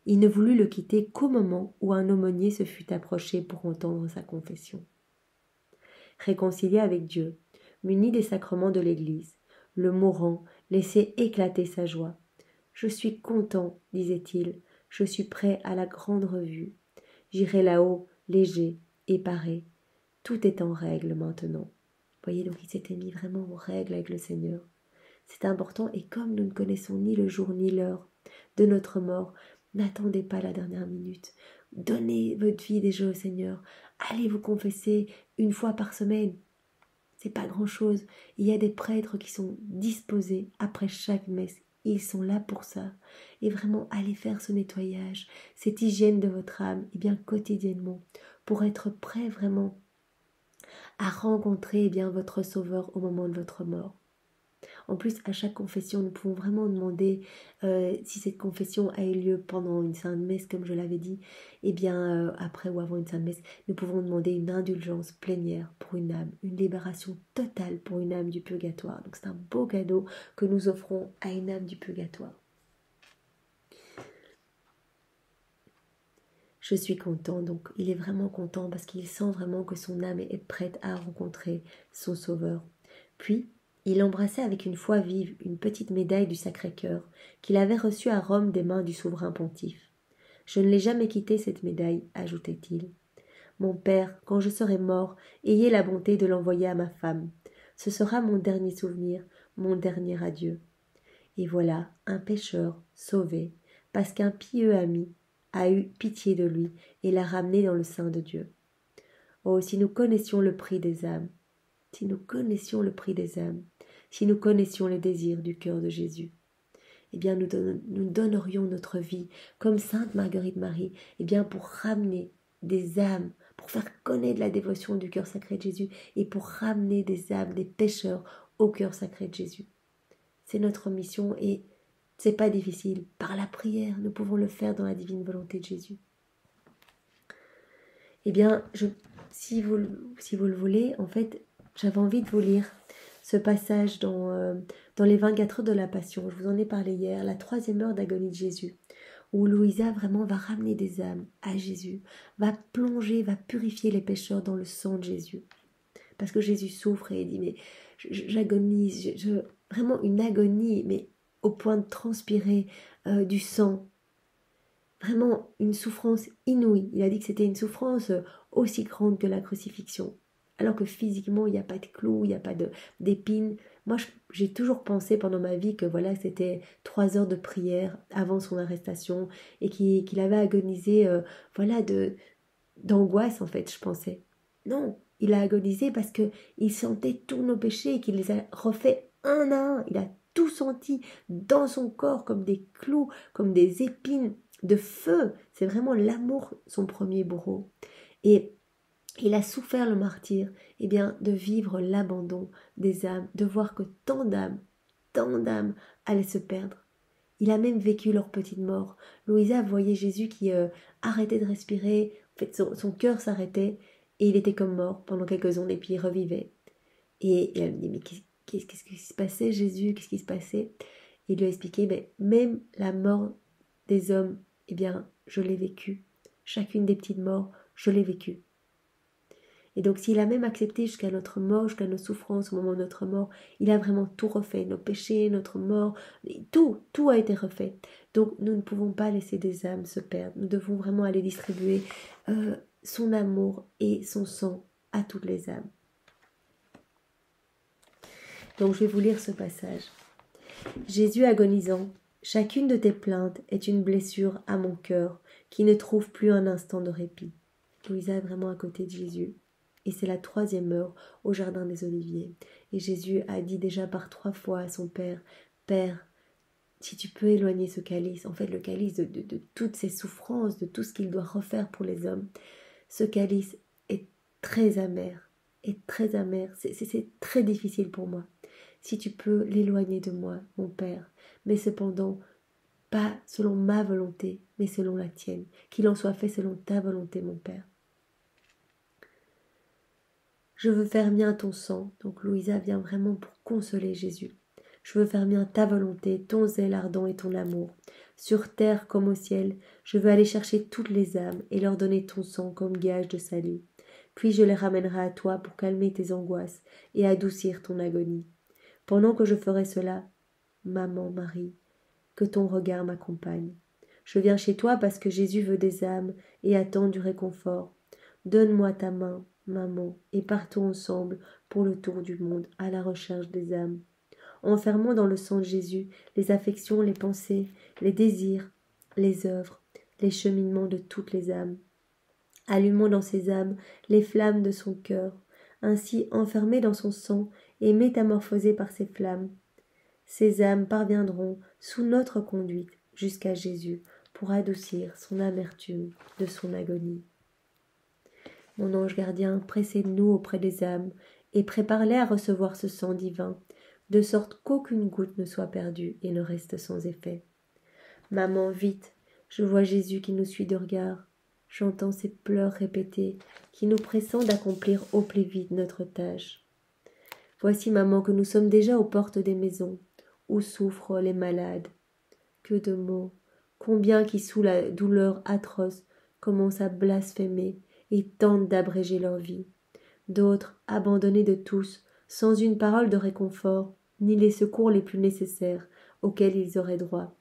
Il ne voulut le quitter qu'au moment où un aumônier se fut approché pour entendre sa confession. Réconcilié avec Dieu, muni des sacrements de l'Église, le mourant laissait éclater sa joie. « Je suis content, disait-il, je suis prêt à la grande revue. J'irai là-haut, léger et paré. Tout est en règle maintenant. » Voyez, donc il s'était mis vraiment en règle avec le Seigneur. C'est important, et comme nous ne connaissons ni le jour ni l'heure de notre mort, n'attendez pas la dernière minute. Donnez votre vie déjà au Seigneur. Allez vous confesser une fois par semaine. C'est pas grand-chose. Il y a des prêtres qui sont disposés après chaque messe. Ils sont là pour ça. Et vraiment, allez faire ce nettoyage, cette hygiène de votre âme, quotidiennement, pour être prêt vraiment à rencontrer votre Sauveur au moment de votre mort. En plus, à chaque confession, nous pouvons vraiment demander, si cette confession a eu lieu pendant une sainte messe, comme je l'avais dit, après ou avant une sainte messe, nous pouvons demander une indulgence plénière pour une âme, une libération totale pour une âme du purgatoire. Donc c'est un beau cadeau que nous offrons à une âme du purgatoire. Je suis content, donc il est vraiment content parce qu'il sent vraiment que son âme est prête à rencontrer son Sauveur. Puis, il embrassait avec une foi vive une petite médaille du Sacré-Cœur qu'il avait reçue à Rome des mains du souverain pontife. « Je ne l'ai jamais quittée, cette médaille, ajoutait-il. Mon père, quand je serai mort, ayez la bonté de l'envoyer à ma femme. Ce sera mon dernier souvenir, mon dernier adieu. » Et voilà un pécheur sauvé, parce qu'un pieux ami a eu pitié de lui et l'a ramené dans le sein de Dieu. Oh, si nous connaissions le prix des âmes, si nous connaissions le prix des âmes, si nous connaissions les désirs du cœur de Jésus, nous donnerions notre vie, comme sainte Marguerite Marie, pour ramener des âmes, pour faire connaître la dévotion du cœur sacré de Jésus et pour ramener des âmes, des pécheurs au cœur sacré de Jésus. C'est notre mission et c'est pas difficile. Par la prière, nous pouvons le faire dans la divine volonté de Jésus. Eh bien, si vous le voulez, en fait, j'avais envie de vous lire ce passage dans les 24 heures de la Passion. Je vous en ai parlé hier, la 3e heure d'agonie de Jésus, où Louisa vraiment va ramener des âmes à Jésus, va plonger, va purifier les pécheurs dans le sang de Jésus. Parce que Jésus souffre et il dit, mais j'agonise, vraiment une agonie, mais au point de transpirer du sang. Vraiment une souffrance inouïe. Il a dit que c'était une souffrance aussi grande que la crucifixion. Alors que physiquement, il n'y a pas de clous, il n'y a pas d'épines. Moi, j'ai toujours pensé pendant ma vie que voilà, c'était 3 heures de prière avant son arrestation et qu'il avait agonisé, voilà, d'angoisse en fait, je pensais. Non, il a agonisé parce qu'il sentait tous nos péchés et qu'il les a refaits un à un. Il a tout senti dans son corps comme des clous, comme des épines de feu. C'est vraiment l'amour, son premier bourreau. Et il a souffert le martyre, eh bien, de vivre l'abandon des âmes, de voir que tant d'âmes allaient se perdre. Il a même vécu leur petite mort. Louisa voyait Jésus qui arrêtait de respirer, en fait son cœur s'arrêtait et il était comme mort pendant quelques secondes et puis il revivait. Et elle me dit, mais qu'est-ce qui se passait Jésus, qu'est-ce qui se passait? Et il lui a expliqué, mais même la mort des hommes, eh bien, je l'ai vécue. Chacune des petites morts, je l'ai vécue. Et donc s'il a même accepté jusqu'à notre mort, jusqu'à nos souffrances au moment de notre mort, il a vraiment tout refait, nos péchés, notre mort, tout a été refait. Donc nous ne pouvons pas laisser des âmes se perdre, nous devons vraiment aller distribuer son amour et son sang à toutes les âmes. Donc je vais vous lire ce passage. Jésus agonisant, chacune de tes plaintes est une blessure à mon cœur qui ne trouve plus un instant de répit. Louisa est vraiment à côté de Jésus. Et c'est la 3e heure au jardin des Oliviers. Et Jésus a dit déjà par 3 fois à son Père, « Père, si tu peux éloigner ce calice, en fait le calice de toutes ces souffrances, de tout ce qu'il doit refaire pour les hommes, ce calice est très amer, c'est très difficile pour moi. Si tu peux l'éloigner de moi, mon Père, mais cependant, pas selon ma volonté, mais selon la tienne, qu'il en soit fait selon ta volonté, mon Père. » Je veux faire mien ton sang. Donc Louisa vient vraiment pour consoler Jésus. Je veux faire mien ta volonté, ton zèle ardent et ton amour. Sur terre comme au ciel, je veux aller chercher toutes les âmes et leur donner ton sang comme gage de salut. Puis je les ramènerai à toi pour calmer tes angoisses et adoucir ton agonie. Pendant que je ferai cela, maman Marie, que ton regard m'accompagne. Je viens chez toi parce que Jésus veut des âmes et attend du réconfort. Donne-moi ta main, maman, et partons ensemble pour le tour du monde à la recherche des âmes. Enfermons dans le sang de Jésus les affections, les pensées, les désirs, les œuvres, les cheminements de toutes les âmes. Allumons dans ces âmes les flammes de son cœur, ainsi enfermées dans son sang et métamorphosées par ces flammes. Ces âmes parviendront sous notre conduite jusqu'à Jésus pour adoucir son amertume de son agonie. Mon ange gardien, précède-nous auprès des âmes et prépare-les à recevoir ce sang divin, de sorte qu'aucune goutte ne soit perdue et ne reste sans effet. Maman, vite, je vois Jésus qui nous suit de regard. J'entends ses pleurs répétés qui nous pressent d'accomplir au plus vite notre tâche. Voici, maman, que nous sommes déjà aux portes des maisons où souffrent les malades. Que de mots, combien qui sous la douleur atroce commencent à blasphémer et tentent d'abréger leur vie. D'autres, abandonnés de tous, sans une parole de réconfort, ni les secours les plus nécessaires auxquels ils auraient droit,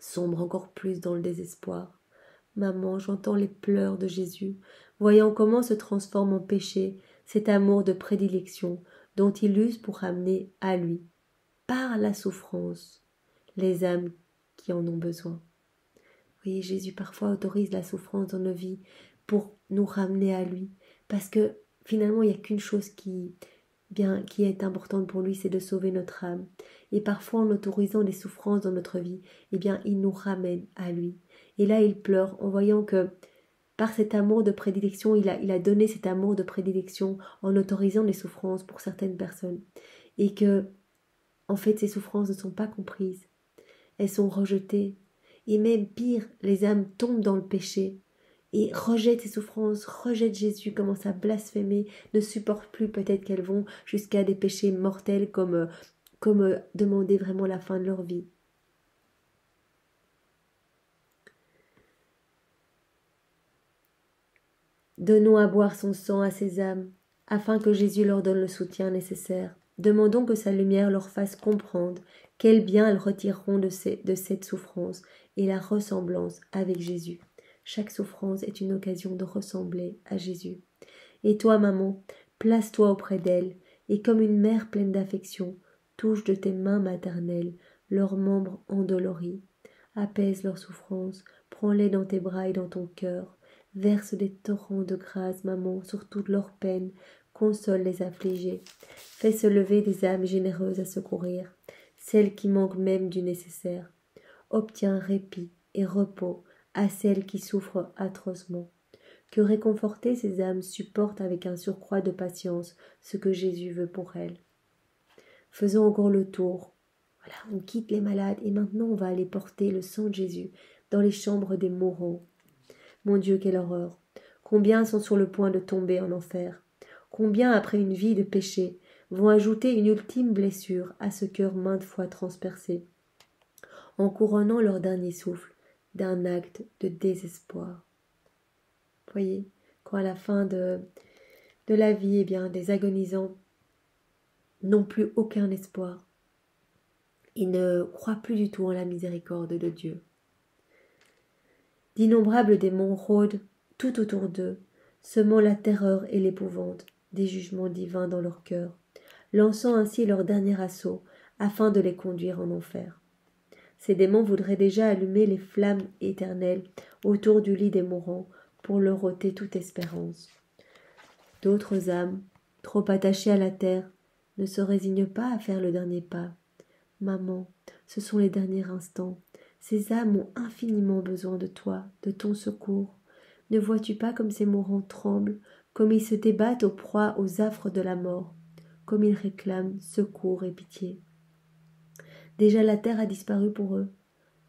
sombrent encore plus dans le désespoir. Maman, j'entends les pleurs de Jésus, voyant comment se transforme en péché cet amour de prédilection dont il use pour ramener à lui, par la souffrance, les âmes qui en ont besoin. Oui, Jésus parfois autorise la souffrance dans nos vies pour nous ramener à lui, parce que finalement il n'y a qu'une chose qui est importante pour lui, c'est de sauver notre âme. Et parfois en autorisant des souffrances dans notre vie, il nous ramène à lui. Et là il pleure en voyant que par cet amour de prédilection, il a donné cet amour de prédilection en autorisant les souffrances pour certaines personnes. Et que, en fait, ces souffrances ne sont pas comprises. Elles sont rejetées. Et même pire, les âmes tombent dans le péché. et rejette ses souffrances, rejette Jésus, commence à blasphémer, ne supporte plus, peut-être qu'elles vont jusqu'à des péchés mortels comme demander vraiment la fin de leur vie. Donnons à boire son sang à ces âmes, afin que Jésus leur donne le soutien nécessaire. Demandons que sa lumière leur fasse comprendre quel bien elles retireront de cette souffrance et la ressemblance avec Jésus. Chaque souffrance est une occasion de ressembler à Jésus. Et toi, maman, place-toi auprès d'elle, et comme une mère pleine d'affection, touche de tes mains maternelles leurs membres endoloris. Apaise leurs souffrances, prends-les dans tes bras et dans ton cœur. Verse des torrents de grâce, maman, sur toutes leurs peines, console les affligés. Fais se lever des âmes généreuses à secourir, celles qui manquent même du nécessaire. Obtiens répit et repos à celles qui souffrent atrocement. Que réconforter ces âmes supportent avec un surcroît de patience ce que Jésus veut pour elles. Faisons encore le tour. Voilà, on quitte les malades et maintenant on va aller porter le sang de Jésus dans les chambres des mourants. Mon Dieu, quelle horreur! Combien sont sur le point de tomber en enfer? Combien, après une vie de péché, vont ajouter une ultime blessure à ce cœur maintes fois transpercé, en couronnant leur dernier souffle d'un acte de désespoir? Voyez, quand à la fin de la vie, eh bien, des agonisants n'ont plus aucun espoir. Ils ne croient plus du tout en la miséricorde de Dieu. D'innombrables démons rôdent tout autour d'eux, semant la terreur et l'épouvante des jugements divins dans leur cœur, lançant ainsi leur dernier assaut afin de les conduire en enfer. Ces démons voudraient déjà allumer les flammes éternelles autour du lit des mourants pour leur ôter toute espérance. D'autres âmes, trop attachées à la terre, ne se résignent pas à faire le dernier pas. Maman, ce sont les derniers instants. Ces âmes ont infiniment besoin de toi, de ton secours. Ne vois-tu pas comme ces mourants tremblent, comme ils se débattent aux proies aux affres de la mort, comme ils réclament secours et pitié? Déjà la terre a disparu pour eux.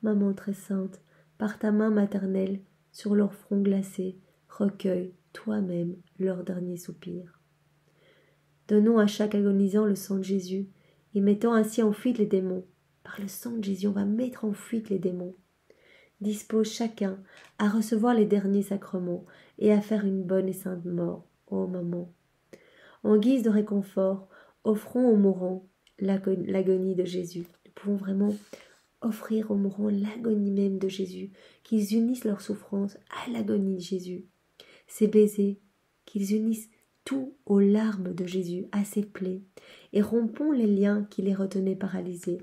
Maman très sainte, par ta main maternelle, sur leur front glacé, recueille toi-même leur dernier soupir. Donnons à chaque agonisant le sang de Jésus, et mettons ainsi en fuite les démons. Par le sang de Jésus, on va mettre en fuite les démons. Dispose chacun à recevoir les derniers sacrements et à faire une bonne et sainte mort, ô maman. En guise de réconfort, offrons aux mourants l'agonie de Jésus. Nous pouvons vraiment offrir aux mourants l'agonie même de Jésus, qu'ils unissent leur souffrance à l'agonie de Jésus. Ces baisers, qu'ils unissent tout aux larmes de Jésus, à ses plaies, et rompons les liens qui les retenaient paralysés.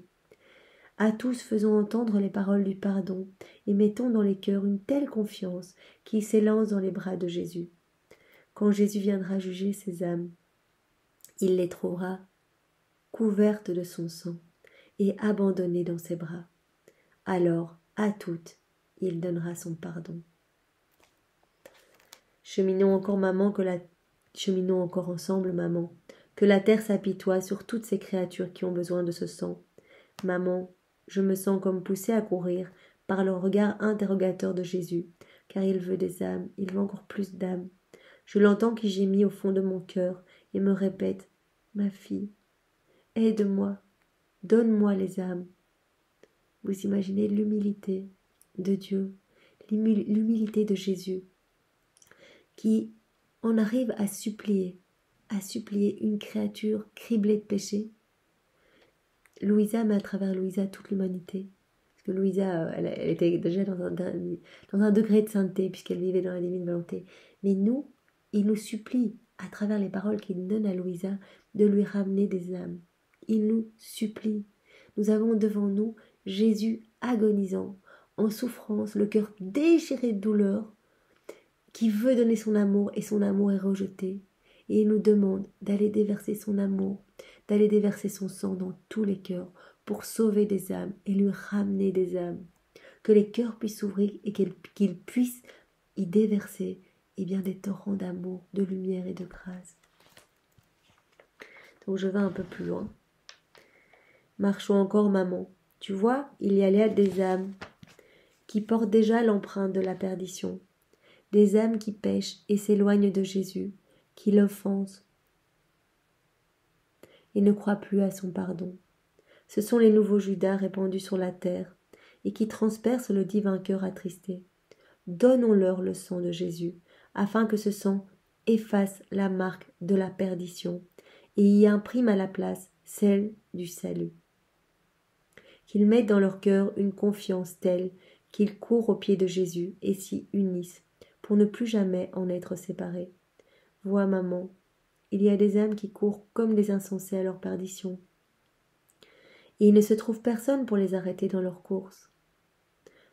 À tous faisons entendre les paroles du pardon, et mettons dans les cœurs une telle confiance qu'ils s'élancent dans les bras de Jésus. Quand Jésus viendra juger ces âmes, il les trouvera couvertes de son sang et abandonnées dans ses bras. Alors, à toutes, il donnera son pardon. Cheminons encore ensemble, maman, que la terre s'apitoie sur toutes ces créatures qui ont besoin de ce sang. Maman, je me sens comme poussée à courir par le regard interrogateur de Jésus, car il veut des âmes, il veut encore plus d'âmes. Je l'entends qui gémit au fond de mon cœur et me répète « Ma fille, aide-moi, donne-moi les âmes. » Vous imaginez l'humilité de Dieu, l'humilité de Jésus, qui en arrive à supplier une créature criblée de péché. Louisa, mais à travers Louisa, toute l'humanité. Parce que Louisa, elle était déjà dans un degré de sainteté, puisqu'elle vivait dans la divine volonté. Mais nous, il nous supplie, à travers les paroles qu'il donne à Louisa, de lui ramener des âmes. Il nous supplie. Nous avons devant nous Jésus agonisant, en souffrance, le cœur déchiré de douleur, qui veut donner son amour, et son amour est rejeté. Et il nous demande d'aller déverser son amour, d'aller déverser son sang dans tous les cœurs pour sauver des âmes et lui ramener des âmes. Que les cœurs puissent s'ouvrir et qu'ils puissent y déverser bien, des torrents d'amour, de lumière et de grâce. Donc je vais un peu plus loin. Marchons encore, maman. Tu vois, il y a là des âmes qui portent déjà l'empreinte de la perdition. des âmes qui pêchent et s'éloignent de Jésus, qui l'offensent et ne croient plus à son pardon. Ce sont les nouveaux Judas répandus sur la terre et qui transpercent le divin cœur attristé. Donnons-leur le sang de Jésus, afin que ce sang efface la marque de la perdition et y imprime à la place celle du salut. Qu'ils mettent dans leur cœur une confiance telle qu'ils courent aux pieds de Jésus et s'y unissent pour ne plus jamais en être séparés. Vois, maman, il y a des âmes qui courent comme des insensés à leur perdition. Et il ne se trouve personne pour les arrêter dans leur course.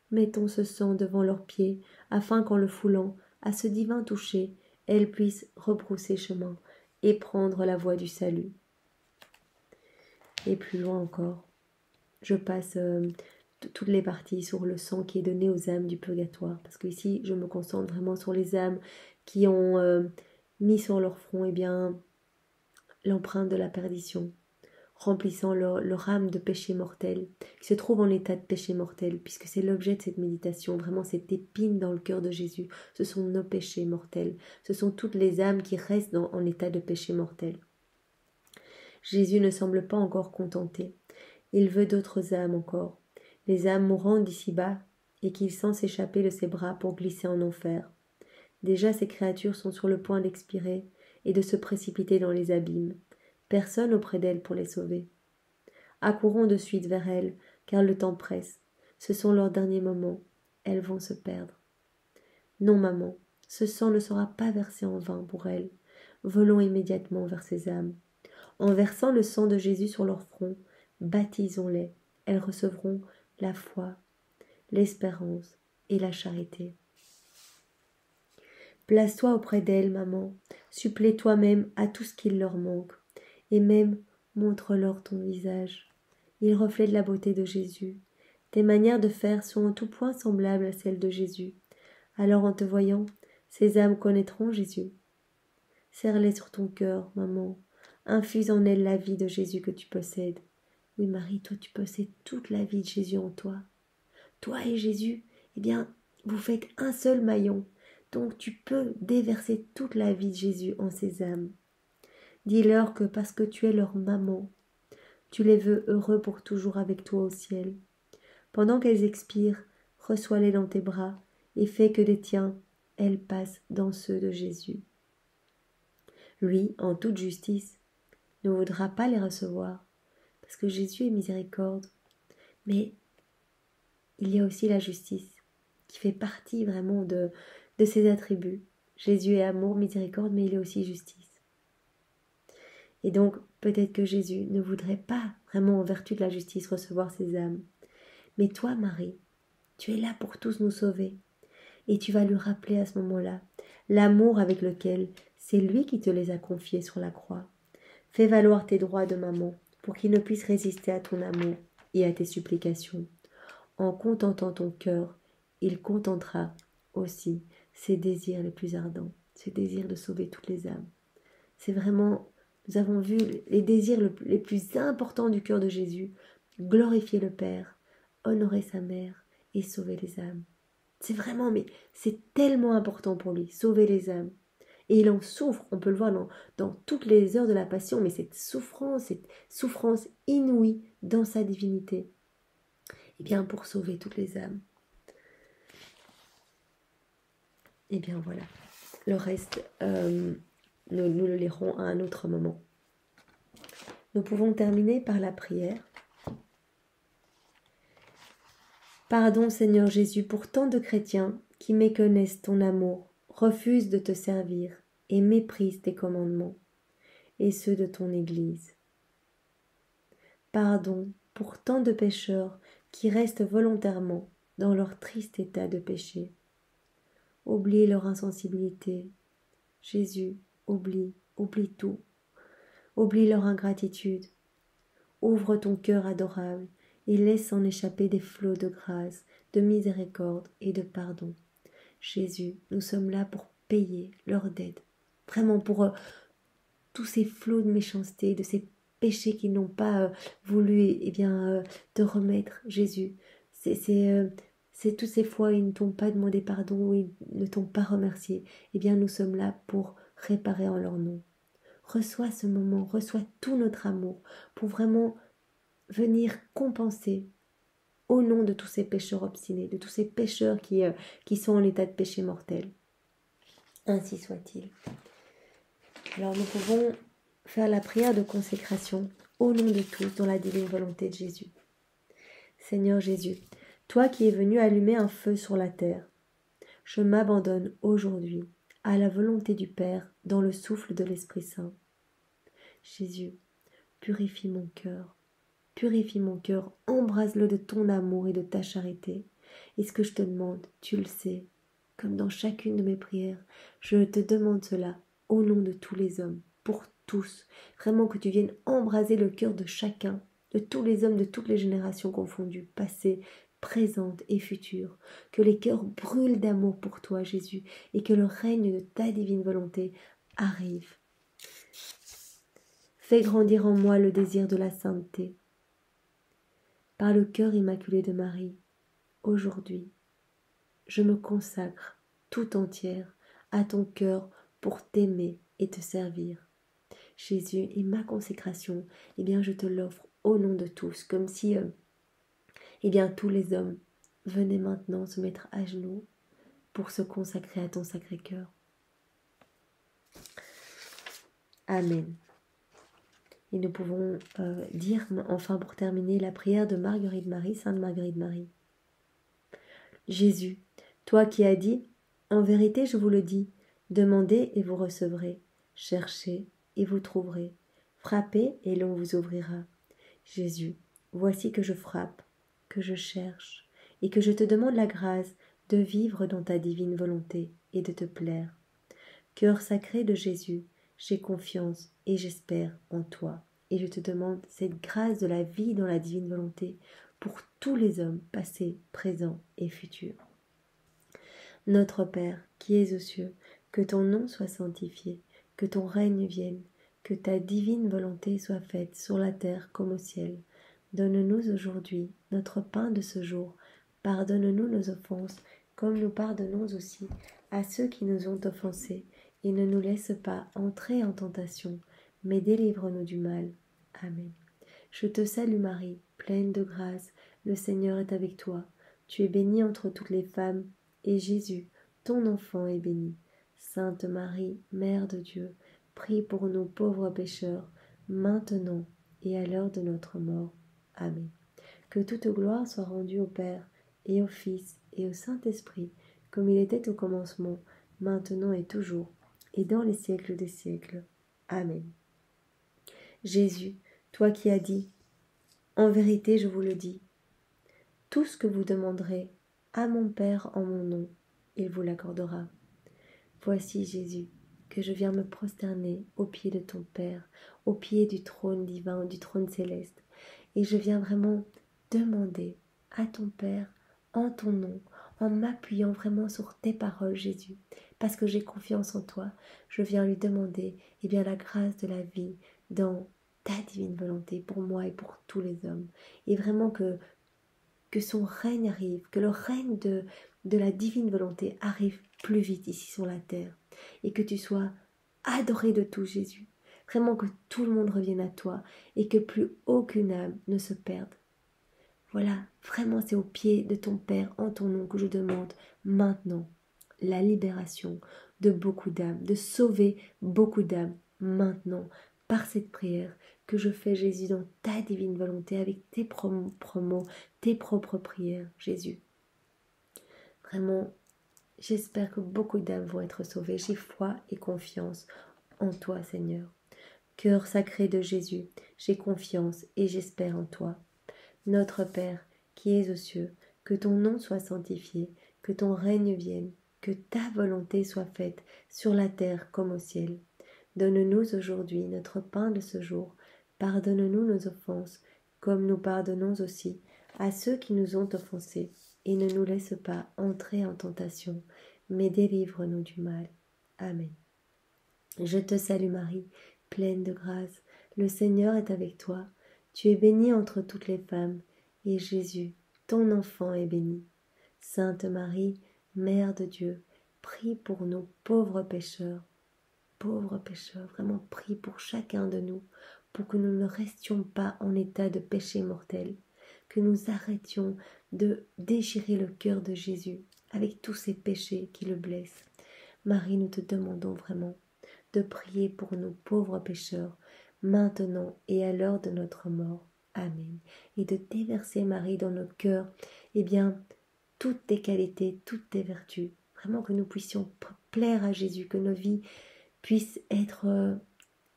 Mettons ce sang devant leurs pieds, afin qu'en le foulant, à ce divin toucher, elles puissent rebrousser chemin et prendre la voie du salut. Et plus loin encore, je passe toutes les parties sur le sang qui est donné aux âmes du purgatoire, parce que ici je me concentre vraiment sur les âmes qui ont mis sur leur front l'empreinte de la perdition, remplissant leur âme de péché mortel, qui se trouve en état de péché mortel, puisque c'est l'objet de cette méditation, vraiment cette épine dans le cœur de Jésus. Ce sont nos péchés mortels, ce sont toutes les âmes qui restent en état de péché mortel. Jésus ne semble pas encore contenté, il veut d'autres âmes encore, les âmes mourantes d'ici-bas, et qu'il sent s'échapper de ses bras pour glisser en enfer. Déjà ces créatures sont sur le point d'expirer et de se précipiter dans les abîmes. Personne auprès d'elles pour les sauver. Accourons de suite vers elles, car le temps presse. Ce sont leurs derniers moments. Elles vont se perdre. Non, maman, ce sang ne sera pas versé en vain pour elles. Volons immédiatement vers ces âmes. En versant le sang de Jésus sur leur front, baptisons-les. Elles recevront la foi, l'espérance et la charité. Place-toi auprès d'elles, maman. Supplée toi-même à tout ce qu'il leur manque. Et même montre-leur ton visage. Il reflète la beauté de Jésus. Tes manières de faire sont en tout point semblables à celles de Jésus. Alors en te voyant, ces âmes connaîtront Jésus. Serre-les sur ton cœur, maman. Infuse en elles la vie de Jésus que tu possèdes. Oui, Marie, toi tu possèdes toute la vie de Jésus en toi. Toi et Jésus, eh bien, vous faites un seul maillon. Donc tu peux déverser toute la vie de Jésus en ces âmes. Dis-leur que parce que tu es leur maman, tu les veux heureux pour toujours avec toi au ciel. Pendant qu'elles expirent, reçois-les dans tes bras et fais que des tiens, elles passent dans ceux de Jésus. Lui, en toute justice, ne voudra pas les recevoir, parce que Jésus est miséricorde. Mais il y a aussi la justice, qui fait partie vraiment de ses attributs. Jésus est amour, miséricorde, mais il est aussi justice. Et donc, peut-être que Jésus ne voudrait pas vraiment, en vertu de la justice, recevoir ces âmes. Mais toi, Marie, tu es là pour tous nous sauver. Et tu vas lui rappeler à ce moment-là l'amour avec lequel c'est lui qui te les a confiés sur la croix. Fais valoir tes droits de maman pour qu'il ne puisse résister à ton amour et à tes supplications. En contentant ton cœur, il contentera aussi ses désirs les plus ardents, ses désirs de sauver toutes les âmes. C'est vraiment, nous avons vu les désirs les plus importants du cœur de Jésus, glorifier le Père, honorer sa mère et sauver les âmes. C'est vraiment, mais c'est tellement important pour lui, sauver les âmes. Et il en souffre, on peut le voir dans toutes les heures de la Passion, mais cette souffrance inouïe dans sa divinité. Eh bien, pour sauver toutes les âmes. Eh bien, voilà. Le reste, nous le lirons à un autre moment. Nous pouvons terminer par la prière. Pardon, Seigneur Jésus, pour tant de chrétiens qui méconnaissent ton amour, refusent de te servir et méprisent tes commandements, et ceux de ton Église. Pardon pour tant de pécheurs qui restent volontairement dans leur triste état de péché. Oublie leur insensibilité. Jésus, oublie tout. Oublie leur ingratitude. Ouvre ton cœur adorable et laisse en échapper des flots de grâce, de miséricorde et de pardon. Jésus, nous sommes là pour payer leur dette, vraiment pour tous ces flots de méchanceté, de ces péchés qu'ils n'ont pas voulu te remettre, Jésus. c'est toutes ces fois où ils ne t'ont pas demandé pardon, où ils ne t'ont pas remercié, eh bien nous sommes là pour réparer en leur nom. Reçois ce moment, reçois tout notre amour pour vraiment venir compenser au nom de tous ces pécheurs obstinés, de tous ces pécheurs qui sont en état de péché mortel. Ainsi soit-il. Alors nous pouvons faire la prière de consécration au nom de tous dans la divine volonté de Jésus. Seigneur Jésus, toi qui es venu allumer un feu sur la terre, je m'abandonne aujourd'hui à la volonté du Père dans le souffle de l'Esprit Saint. Jésus, purifie mon cœur, embrase-le de ton amour et de ta charité. Et ce que je te demande, tu le sais, comme dans chacune de mes prières, je te demande cela au nom de tous les hommes, pour tous, vraiment que tu viennes embraser le cœur de chacun, de tous les hommes de toutes les générations confondues, passées, présentes et futures, que les cœurs brûlent d'amour pour toi, Jésus, et que le règne de ta divine volonté arrive. Fais grandir en moi le désir de la sainteté. Par le cœur immaculé de Marie, aujourd'hui, je me consacre tout entière à ton cœur pour t'aimer et te servir. Jésus, et ma consécration, eh bien, je te l'offre au nom de tous, comme si, eh bien, tous les hommes venaient maintenant se mettre à genoux pour se consacrer à ton sacré cœur. Amen. Et nous pouvons dire, enfin pour terminer, la prière de Marguerite Marie, Sainte Marguerite Marie. Jésus, toi qui as dit, en vérité je vous le dis, demandez et vous recevrez, cherchez et vous trouverez, frappez et l'on vous ouvrira. Jésus, voici que je frappe, que je cherche, et que je te demande la grâce de vivre dans ta divine volonté et de te plaire. Cœur sacré de Jésus, j'ai confiance et j'espère en toi, et je te demande cette grâce de la vie dans la divine volonté pour tous les hommes passés, présents et futurs. Notre Père, qui es aux cieux, que ton nom soit sanctifié, que ton règne vienne, que ta divine volonté soit faite sur la terre comme au ciel. Donne-nous aujourd'hui notre pain de ce jour. Pardonne-nous nos offenses, comme nous pardonnons aussi à ceux qui nous ont offensés, et ne nous laisse pas entrer en tentation, mais délivre-nous du mal. Amen. Je te salue Marie, pleine de grâce, le Seigneur est avec toi. Tu es bénie entre toutes les femmes, et Jésus, ton enfant, est béni. Sainte Marie, Mère de Dieu, prie pour nous pauvres pécheurs, maintenant et à l'heure de notre mort. Amen. Que toute gloire soit rendue au Père, et au Fils, et au Saint-Esprit, comme il était au commencement, maintenant et toujours, et dans les siècles des siècles. Amen. Jésus, toi qui as dit, en vérité je vous le dis, tout ce que vous demanderez à mon Père en mon nom, il vous l'accordera. Voici Jésus, que je viens me prosterner aux pieds de ton Père, aux pieds du trône divin, du trône céleste, et je viens vraiment demander à ton Père en ton nom, en m'appuyant vraiment sur tes paroles, Jésus, parce que j'ai confiance en toi, je viens lui demander eh bien, la grâce de la vie dans ta divine volonté pour moi et pour tous les hommes, et vraiment que son règne arrive, que le règne de la divine volonté arrive plus vite ici sur la terre, et que tu sois adoré de tout, Jésus, vraiment que tout le monde revienne à toi, et que plus aucune âme ne se perde. Voilà, vraiment c'est au pied de ton Père en ton nom que je demande maintenant la libération de beaucoup d'âmes, de sauver beaucoup d'âmes maintenant par cette prière que je fais, Jésus, dans ta divine volonté avec tes propres mots, tes propres prières, Jésus. Vraiment, j'espère que beaucoup d'âmes vont être sauvées. J'ai foi et confiance en toi, Seigneur. Cœur sacré de Jésus, j'ai confiance et j'espère en toi. Notre Père, qui es aux cieux, que ton nom soit sanctifié, que ton règne vienne, que ta volonté soit faite sur la terre comme au ciel. Donne-nous aujourd'hui notre pain de ce jour. Pardonne-nous nos offenses, comme nous pardonnons aussi à ceux qui nous ont offensés. Et ne nous laisse pas entrer en tentation, mais délivre-nous du mal. Amen. Je te salue Marie, pleine de grâce. Le Seigneur est avec toi. Tu es bénie entre toutes les femmes, et Jésus, ton enfant, est béni. Sainte Marie, Mère de Dieu, prie pour nous pauvres pécheurs, vraiment prie pour chacun de nous, pour que nous ne restions pas en état de péché mortel, que nous arrêtions de déchirer le cœur de Jésus avec tous ces péchés qui le blessent. Marie, nous te demandons vraiment de prier pour nous pauvres pécheurs, maintenant et à l'heure de notre mort. Amen. Et de déverser, Marie, dans nos cœurs, toutes tes qualités, toutes tes vertus. Vraiment que nous puissions plaire à Jésus, que nos vies puissent être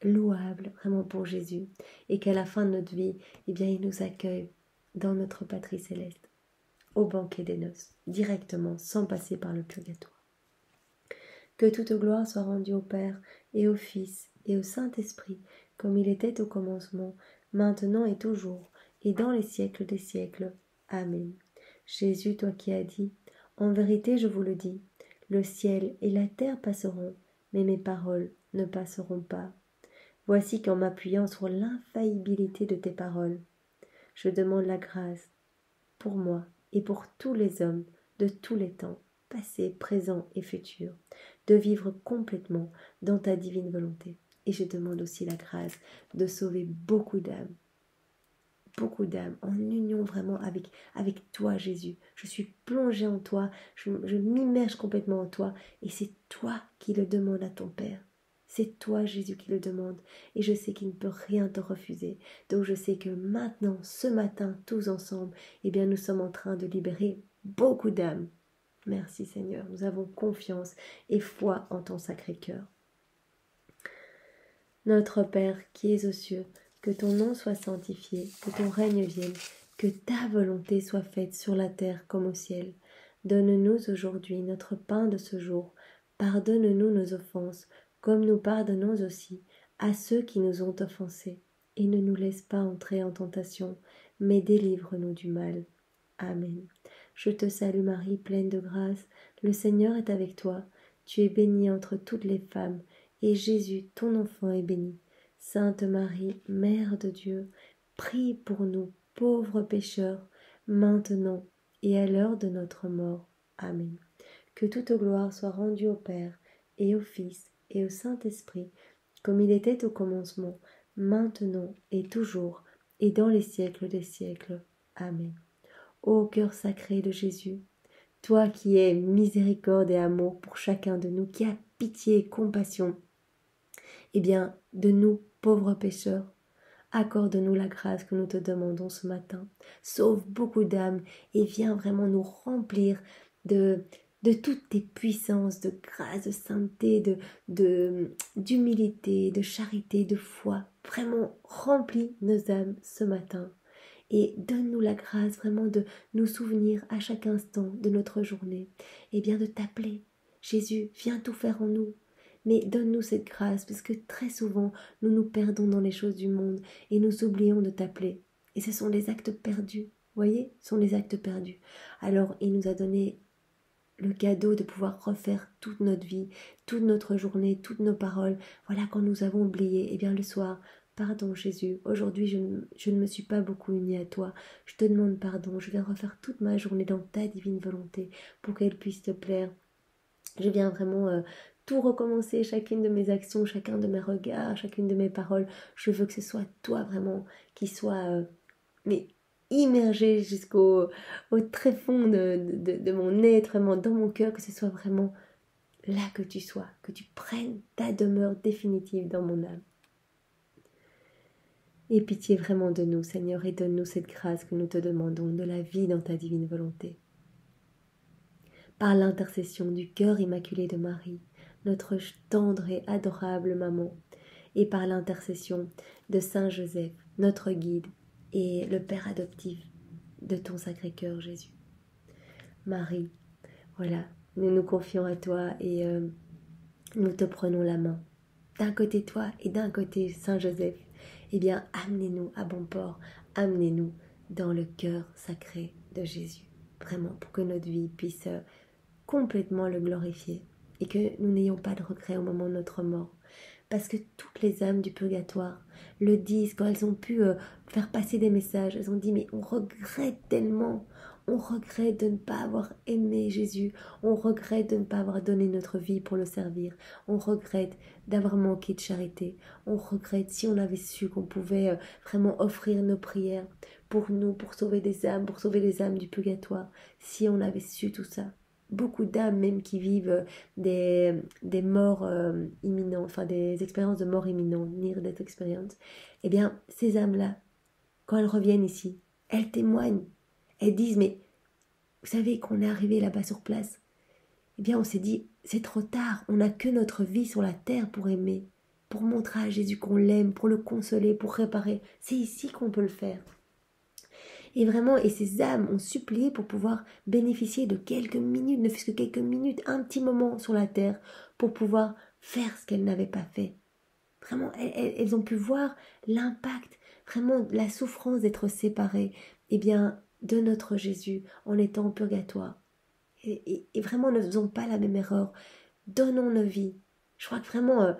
louables, vraiment pour Jésus. Et qu'à la fin de notre vie, il nous accueille dans notre patrie céleste, au banquet des noces, directement, sans passer par le purgatoire. Que toute gloire soit rendue au Père, et au Fils, et au Saint-Esprit, comme il était au commencement, maintenant et toujours, et dans les siècles des siècles. Amen. Jésus, toi qui as dit, en vérité je vous le dis, le ciel et la terre passeront, mais mes paroles ne passeront pas. Voici qu'en m'appuyant sur l'infaillibilité de tes paroles, je demande la grâce pour moi et pour tous les hommes de tous les temps, passé, présent et futur, de vivre complètement dans ta divine volonté. Et je demande aussi la grâce de sauver beaucoup d'âmes, en union vraiment avec toi, Jésus. Je suis plongée en toi, je m'immerge complètement en toi, et c'est toi qui le demandes à ton Père. C'est toi, Jésus, qui le demande, et je sais qu'il ne peut rien te refuser. Donc je sais que maintenant, ce matin, tous ensemble, nous sommes en train de libérer beaucoup d'âmes. Merci Seigneur, nous avons confiance et foi en ton sacré cœur. Notre Père qui es aux cieux, que ton nom soit sanctifié, que ton règne vienne, que ta volonté soit faite sur la terre comme au ciel. Donne-nous aujourd'hui notre pain de ce jour. Pardonne-nous nos offenses, comme nous pardonnons aussi à ceux qui nous ont offensés. Et ne nous laisse pas entrer en tentation, mais délivre-nous du mal. Amen. Je te salue Marie, pleine de grâce, le Seigneur est avec toi. Tu es bénie entre toutes les femmes, et Jésus, ton enfant, est béni. Sainte Marie, Mère de Dieu, prie pour nous, pauvres pécheurs, maintenant et à l'heure de notre mort. Amen. Que toute gloire soit rendue au Père, et au Fils, et au Saint-Esprit, comme il était au commencement, maintenant et toujours, et dans les siècles des siècles. Amen. Ô cœur sacré de Jésus, toi qui es miséricorde et amour pour chacun de nous, qui as pitié et compassion, de nous, pauvres pécheurs, accorde-nous la grâce que nous te demandons ce matin. Sauve beaucoup d'âmes et viens vraiment nous remplir de toutes tes puissances, de grâce, de sainteté, d'humilité, de charité, de foi. Vraiment, remplis nos âmes ce matin. Et donne-nous la grâce vraiment de nous souvenir à chaque instant de notre journée, de t'appeler. Jésus, viens tout faire en nous. Mais donne-nous cette grâce, parce que très souvent, nous nous perdons dans les choses du monde et nous oublions de t'appeler. Et ce sont les actes perdus, voyez, ce sont les actes perdus. Alors, il nous a donné le cadeau de pouvoir refaire toute notre vie, toute notre journée, toutes nos paroles. Voilà, quand nous avons oublié, le soir, pardon Jésus, aujourd'hui je ne me suis pas beaucoup unie à toi, je te demande pardon, je viens refaire toute ma journée dans ta divine volonté pour qu'elle puisse te plaire. Je viens vraiment tout recommencer, chacune de mes actions, chacun de mes regards, chacune de mes paroles. Je veux que ce soit toi vraiment qui soit immergé jusqu'au très fond de mon être, vraiment dans mon cœur, que ce soit vraiment là que tu sois, que tu prennes ta demeure définitive dans mon âme. Aie pitié vraiment de nous, Seigneur, et donne-nous cette grâce que nous te demandons, de la vie dans ta divine volonté. Par l'intercession du cœur immaculé de Marie, notre tendre et adorable maman, et par l'intercession de Saint Joseph, notre guide, et le Père adoptif de ton Sacré-Cœur, Jésus. Marie, voilà, nous nous confions à toi et nous te prenons la main. D'un côté toi et d'un côté Saint Joseph, amenez-nous à bon port, amenez-nous dans le cœur sacré de Jésus. Vraiment, pour que notre vie puisse complètement le glorifier et que nous n'ayons pas de regrets au moment de notre mort. parce que toutes les âmes du purgatoire le disent quand elles ont pu faire passer des messages. Elles ont dit, mais on regrette tellement, on regrette de ne pas avoir aimé Jésus, on regrette de ne pas avoir donné notre vie pour le servir, on regrette d'avoir manqué de charité, on regrette si on avait su qu'on pouvait vraiment offrir nos prières pour nous, pour sauver des âmes, pour sauver les âmes du purgatoire, si on avait su tout ça. Beaucoup d'âmes même qui vivent des morts imminentes, enfin des expériences de mort imminente, near death experience, eh bien ces âmes-là, quand elles reviennent ici, elles témoignent, elles disent, mais vous savez qu'on est arrivé là-bas sur place, eh bien on s'est dit, c'est trop tard, on n'a que notre vie sur la terre pour aimer, pour montrer à Jésus qu'on l'aime, pour le consoler, pour réparer, c'est ici qu'on peut le faire. Et vraiment, et ces âmes ont supplié pour pouvoir bénéficier de quelques minutes, ne fût-ce que quelques minutes, un petit moment sur la terre, pour pouvoir faire ce qu'elles n'avaient pas fait. Vraiment, elles ont pu voir l'impact, vraiment la souffrance d'être séparées, eh bien, de notre Jésus en étant en purgatoire. Et vraiment, ne faisons pas la même erreur. Donnons nos vies. Je crois que vraiment,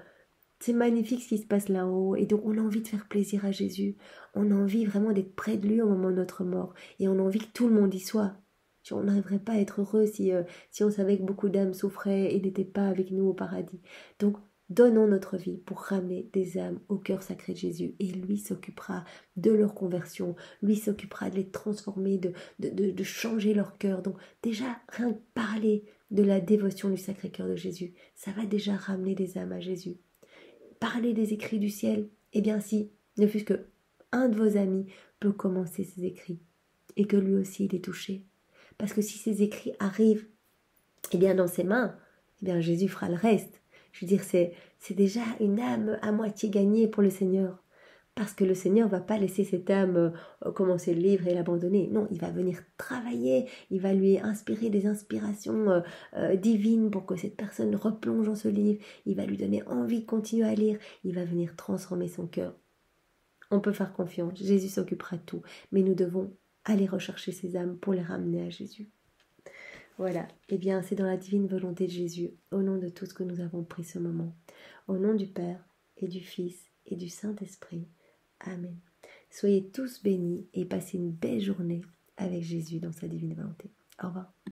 c'est magnifique ce qui se passe là-haut. Et donc, on a envie de faire plaisir à Jésus. On a envie vraiment d'être près de lui au moment de notre mort. Et on a envie que tout le monde y soit. On n'arriverait pas à être heureux si on savait que beaucoup d'âmes souffraient et n'étaient pas avec nous au paradis. Donc, donnons notre vie pour ramener des âmes au cœur sacré de Jésus. Et lui s'occupera de leur conversion. Lui s'occupera de les transformer, de changer leur cœur. Donc, déjà, rien que parler de la dévotion du Sacré-Cœur de Jésus, ça va déjà ramener des âmes à Jésus. Parler des écrits du ciel, eh bien si, ne fût-ce que un de vos amis peut commencer ces écrits et que lui aussi il est touché. Parce que si ces écrits arrivent eh bien dans ses mains, eh bien Jésus fera le reste. Je veux dire, c'est déjà une âme à moitié gagnée pour le Seigneur. Parce que le Seigneur ne va pas laisser cette âme commencer le livre et l'abandonner. Non, il va venir travailler, il va lui inspirer des inspirations divines pour que cette personne replonge dans ce livre. Il va lui donner envie de continuer à lire. Il va venir transformer son cœur. On peut faire confiance, Jésus s'occupera de tout. Mais nous devons aller rechercher ces âmes pour les ramener à Jésus. Voilà, eh bien c'est dans la divine volonté de Jésus, au nom de tout ce que nous avons pris ce moment. Au nom du Père et du Fils et du Saint-Esprit. Amen. Soyez tous bénis et passez une belle journée avec Jésus dans sa divine volonté. Au revoir.